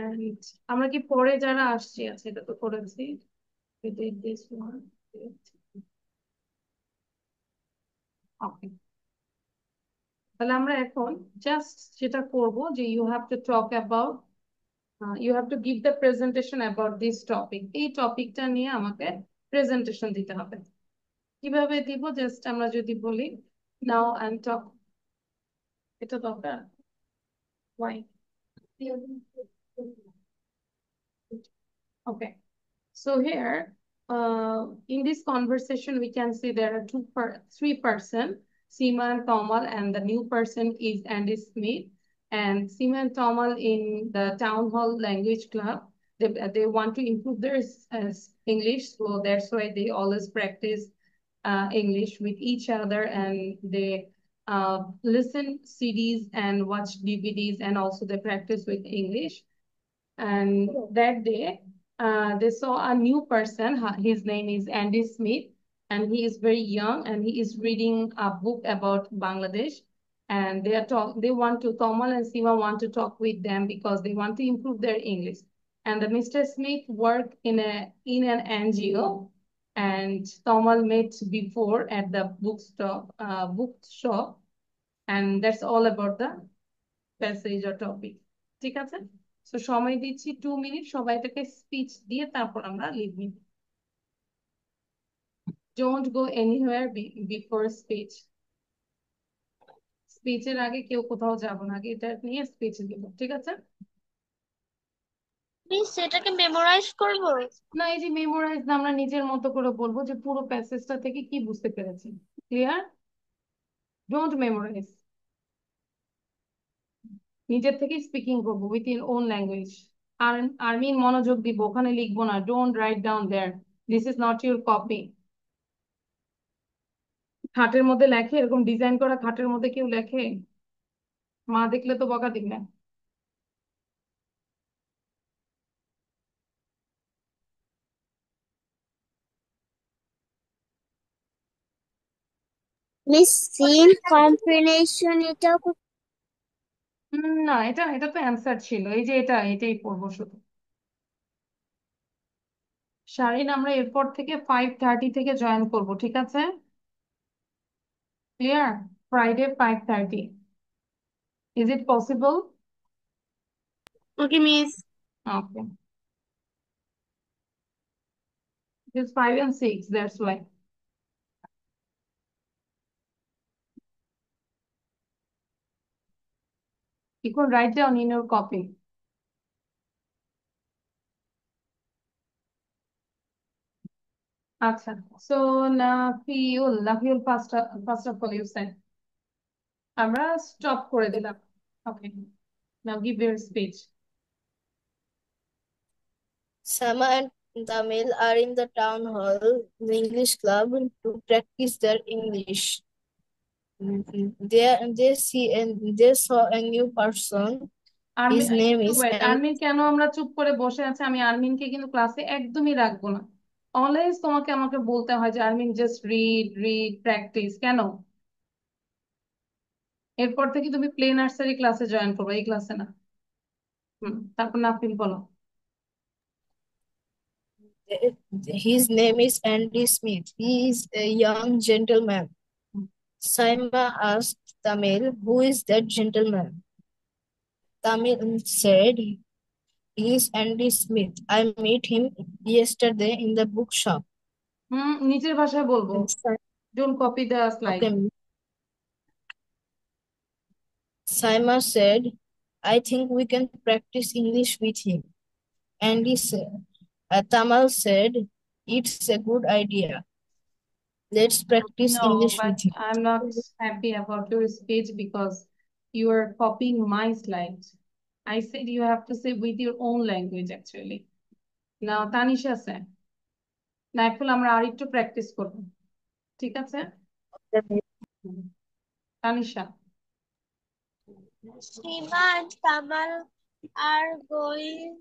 and আমরা কি পরে যারা আসছি আছে, এটা তো করেছি। We did this one. Okay. তাহলে আমরা এখন জাস্ট যেটা করব যে you have to talk about, you have to give the presentation about this topic. এই টপিকটা নিয়ে আমাকে প্রেজেন্টেশন দিতে হবে। কিভাবে দিব? জাস্ট আমরা যদি বলি নাও অ্যান্ড টক, এটা দরকার। Why? Okay. So here, in this conversation, we can see there are three person, Seema and Tomal, and the new person is Andy Smith. And Seema and Tomal in the Town Hall Language Club, they want to improve their English, so that's why they always practice English with each other, and they listen CDs and watch DVDs, and also they practice with English. And that day, they saw a new person. His name is Andy Smith, and he is very young, and he is reading a book about Bangladesh. And they want to, Tomal and Seema want to talk with them because they want to improve their English. And the Mr. Smith worked in an NGO, and Tomal met before at the bookshop, and that's all about the passage or topic. ঠিক আছে? So সময় দিচ্ছি 2 minute, সবাই এটাকে speech দিয়ে তারপর আমরা লিখব। Don't go anywhere before speech. স্পিচের আগে কেউ কোথাও যাব না, আগে এটা নিয়ে স্পিচ দিব, ঠিক আছে? মিস, এটাকে মেমোরাইজ করব? না, এই যে মেমোরাইজ না, আমরা নিজের মতো করে বলবো যে পুরো প্যাসেজটা থেকে কি বুঝতে পেরেছি। ক্লিয়ার? ডোন্ট মেমোরাইজ, নিজের থেকে স্পিকিং করবো উইথ ইন ওন ল্যাঙ্গুয়েজ। আর আর্মিন মনোযোগ দিব, ওখানে লিখবো না। Don't write down there, this is not your copy. খাটের মধ্যে লেখে, এরকম ডিজাইন করা খাটের মধ্যে কেউ লেখে? মা দেখলে তো বকা দিবে। মিস, সিন কম্বিনেশন এটাও না, এটা তো অ্যান্সার ছিল। এই যে এটাই পড়বো শুধু। শারিন, আমরা এরপর থেকে 5:30 থেকে জয়েন করব, ঠিক আছে? Clear? Friday 5:30, is it possible? Okay, miss. Okay, it's 5 and 6, that's why. You can write down in your copy. আচ্ছা, so Nafiul, first of all you said, আমরা স্টপ করে দিলাম। ওকে, now give your speech. Sama and Tamil are in the town hall, the English club, to practice their English. They saw a new person. His name is Armin কেন আমরা চুপ করে বসে আছি? আমি আর্মিনকে কিন্তু ক্লাসে একদমই রাখবো না। অলওয়েজ তোমাকে আমাকে বলতে হয় যে Armin just read read practice. কেন? এরপর থেকে তুমি প্লে নার্সারি ক্লাসে জয়েন করবে, এই ক্লাসে না। তারপর নাফিল বলো। His name is Andy Smith. He is a young gentleman. Saima asked Tamil, who is that gentleman? Tamil said, he is Andy Smith. I met him yesterday in the bookshop. নিচের ভাষায় বলবো। Don't copy the slide. Okay. Saima said, I think we can practice English with him. Andy said, Tamal said, it's a good idea. Let's practice No, English but with him. I'm not happy about your speech because you are copying my slides. I said you have to say with your own language actually. Now Tanisha said, Naiful আমরা আর একটু practice করব, ঠিক আছে? Tanisha. Seema and Tamal are going.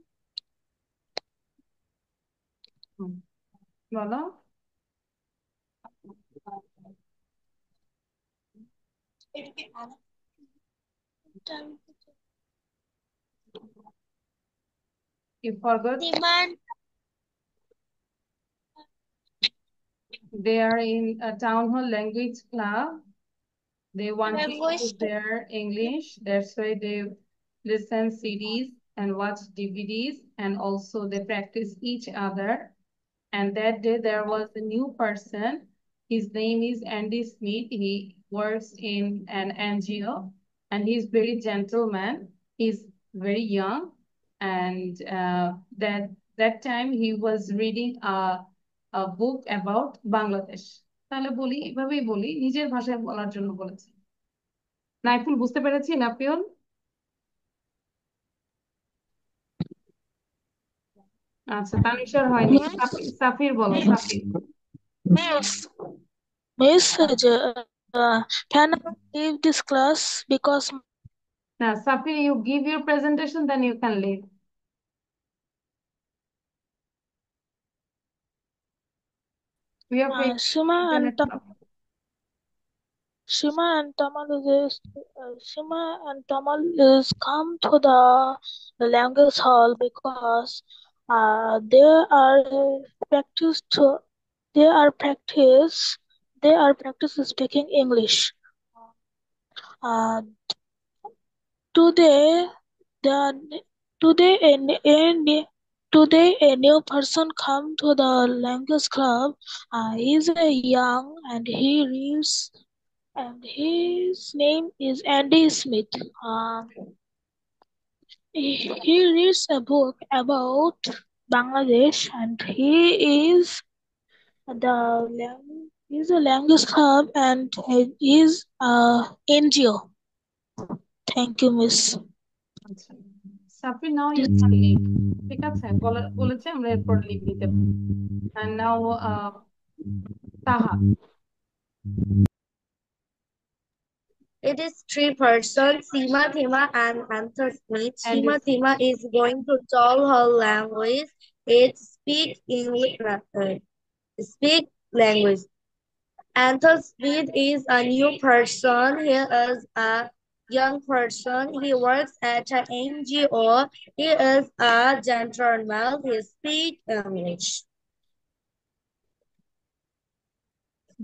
বলো। You forgot. Seema and They are in a town hall language club. They want to Language improve their English. That's why they listen CDs and watch DVDs, and also they practice each other. And that day there was a new person. His name is Andy Smith. He works in an NGO and he's very gentleman. He's very young. And that time he was reading a book about Bangladesh. তাহলে বলি, এভাবেই বলি, নিজের ভাষায় বলার জন্য বলেছি। নাইফুল বুঝতে পেরেছি? নাফিউল? আচ্ছা, তানিশার হয়নি। সাফির বলো, সাফির। Miss, can I leave this class because Now, Safir, you give your presentation, then you can leave. We are facing Shima and internet problem. Shima and Tamal is come to the language hall because they are practice to they are practice speaking English. Uh, today the today today a new person come to the language club. He is a young and he reads and his name is Andy Smith. He reads a book about Bangladesh and he's a language club and he is a NGO. Thank you, Miss. আচ্ছা, সাফির, now you can leave. ঠিক আছে, বলেছে আমরা এরপর leave নিতে পারি। And now তাহা। It is three persons, Seema, Thema, and Anthur Smith. And Seema, Thema is going to tell her language. It speak English, speak language. Anthur Smith is a new person. He is a young person. He works at an NGO. He is a gentleman. He speaks English.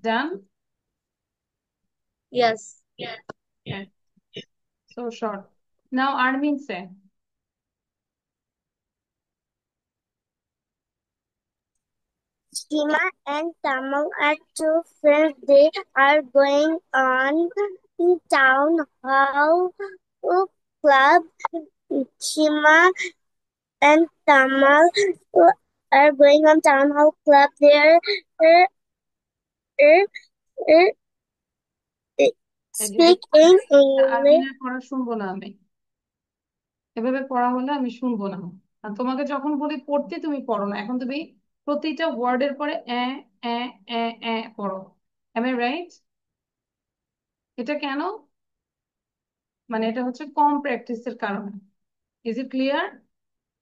Done? Yes. Okay. So short. Now Armin say. Seema and Tamal are two friends. They are going on town hall club. Seema and Tamal are going on town hall club. They are speak in English. আর্মিনের পড়া শুনবো না আমি, এভাবে পড়া হলে আমি শুনবো না। আর তোমাকে যখন বলি পড়তে, তুমি পড়ো না। এখন তুমি প্রতিটা ওয়ার্ডের পরে পড়ো। Am I right? এটা কেন? মানে এটা হচ্ছে কম প্র্যাকটিসের কারণে। Is it clear?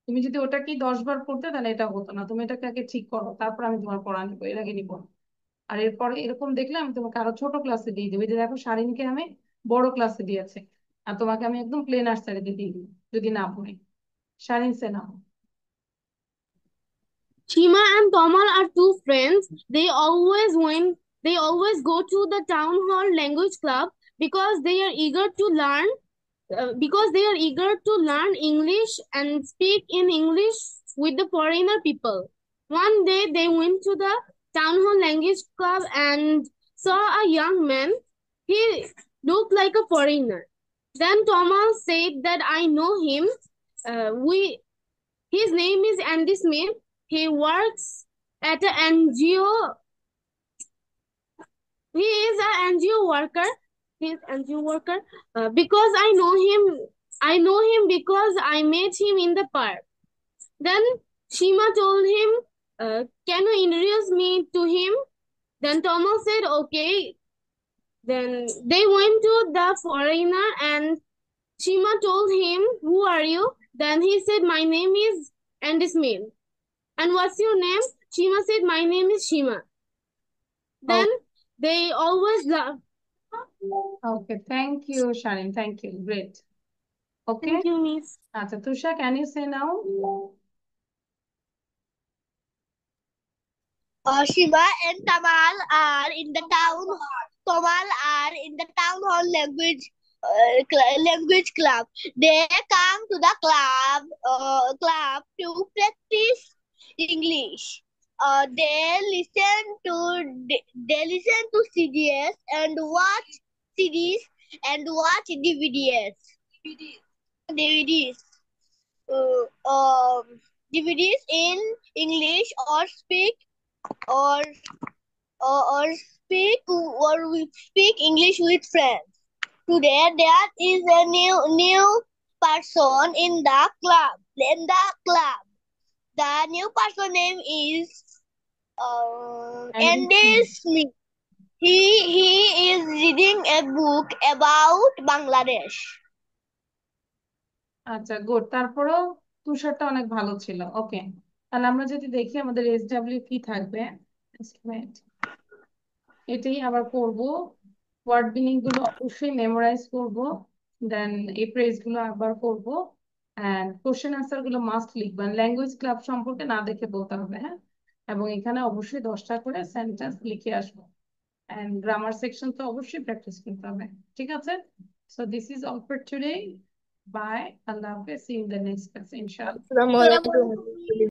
তুমি যদি ওটাকে 10 বার পড়তে তাহলে এটা হতো না। তুমি এটাকে আগে ঠিক করো, তারপর আমি তোমার পড়া নিবো, এর আগে নিবো না। আর এরপরে এরকম দেখলে আমি তোমাকে আরো ছোট ক্লাসে দিয়ে দেবো। যে দেখো, শারীনকে আমি বড় ক্লাসে দিয়েছে, আর তোমাকে আমি একদম প্লে নার্সারিতে দিয়ে দিই যদি না পড়ি। শারিন সে নাও। Shima and Tomal are two friends. They always go to the town hall language club because they are eager to learn English and speak in English with the foreigner people. One day they went to the town hall language club and saw a young man. He looked like a foreigner. Then Thomas said that I know him. His name is Andy Smith. He works at an NGO. He is an NGO worker. Because I know him. I know him because I met him in the park. Then Shima told him, "Can you introduce me to him?" Then Thomas said, "Okay." Then they went to the foreigner and Shima told him, "Who are you?" Then he said, "My name is Andy Smith." "And what's your name?" Shima said, "My name is Shima." Then they always love. Okay, thank you, Sharin. Thank you. Great. Okay. Thank you, Miss. Acha, Tusha, can you say now? Shima and Tamal are in the town. Tamal are in the town hall language club. They come to the club to practice English. They listen to CDs and watch CDs and watch DVDs. DVDs in English or speak we speak English with friends. Today there is a new person in the club. The new person name is Andy Smith. He is reading a book about Bangladesh. আচ্ছা, good. তারপরেও তুষারটা অনেক ভালো ছিল। ওকে, তাহলে আমরা যদি দেখি আমাদের SW কি থাকবে, এটাই আবার করব। ওয়ার্ড মিনিং গুলো অবশ্যই মেমোরাইজ করব, দেন এই ফ্রেজ গুলো আবার করব, এন্ড কোশ্চেন আনসার গুলো মাস্ট লিখবেন। ল্যাঙ্গুয়েজ ক্লাব সম্পর্কে না দেখে বলতে হবে, হ্যাঁ। এবং এখানে অবশ্যই 10টা করে সেন্টেন্স লিখে আসবো, এন্ড গ্রামার সেকশন তো অবশ্যই প্র্যাকটিস করতে হবে। ঠিক আছে? So this is all for today. Bye, আল্লাহ হাফেজ, see you in the next class ইনশাআল্লাহ। Assalamualaikum.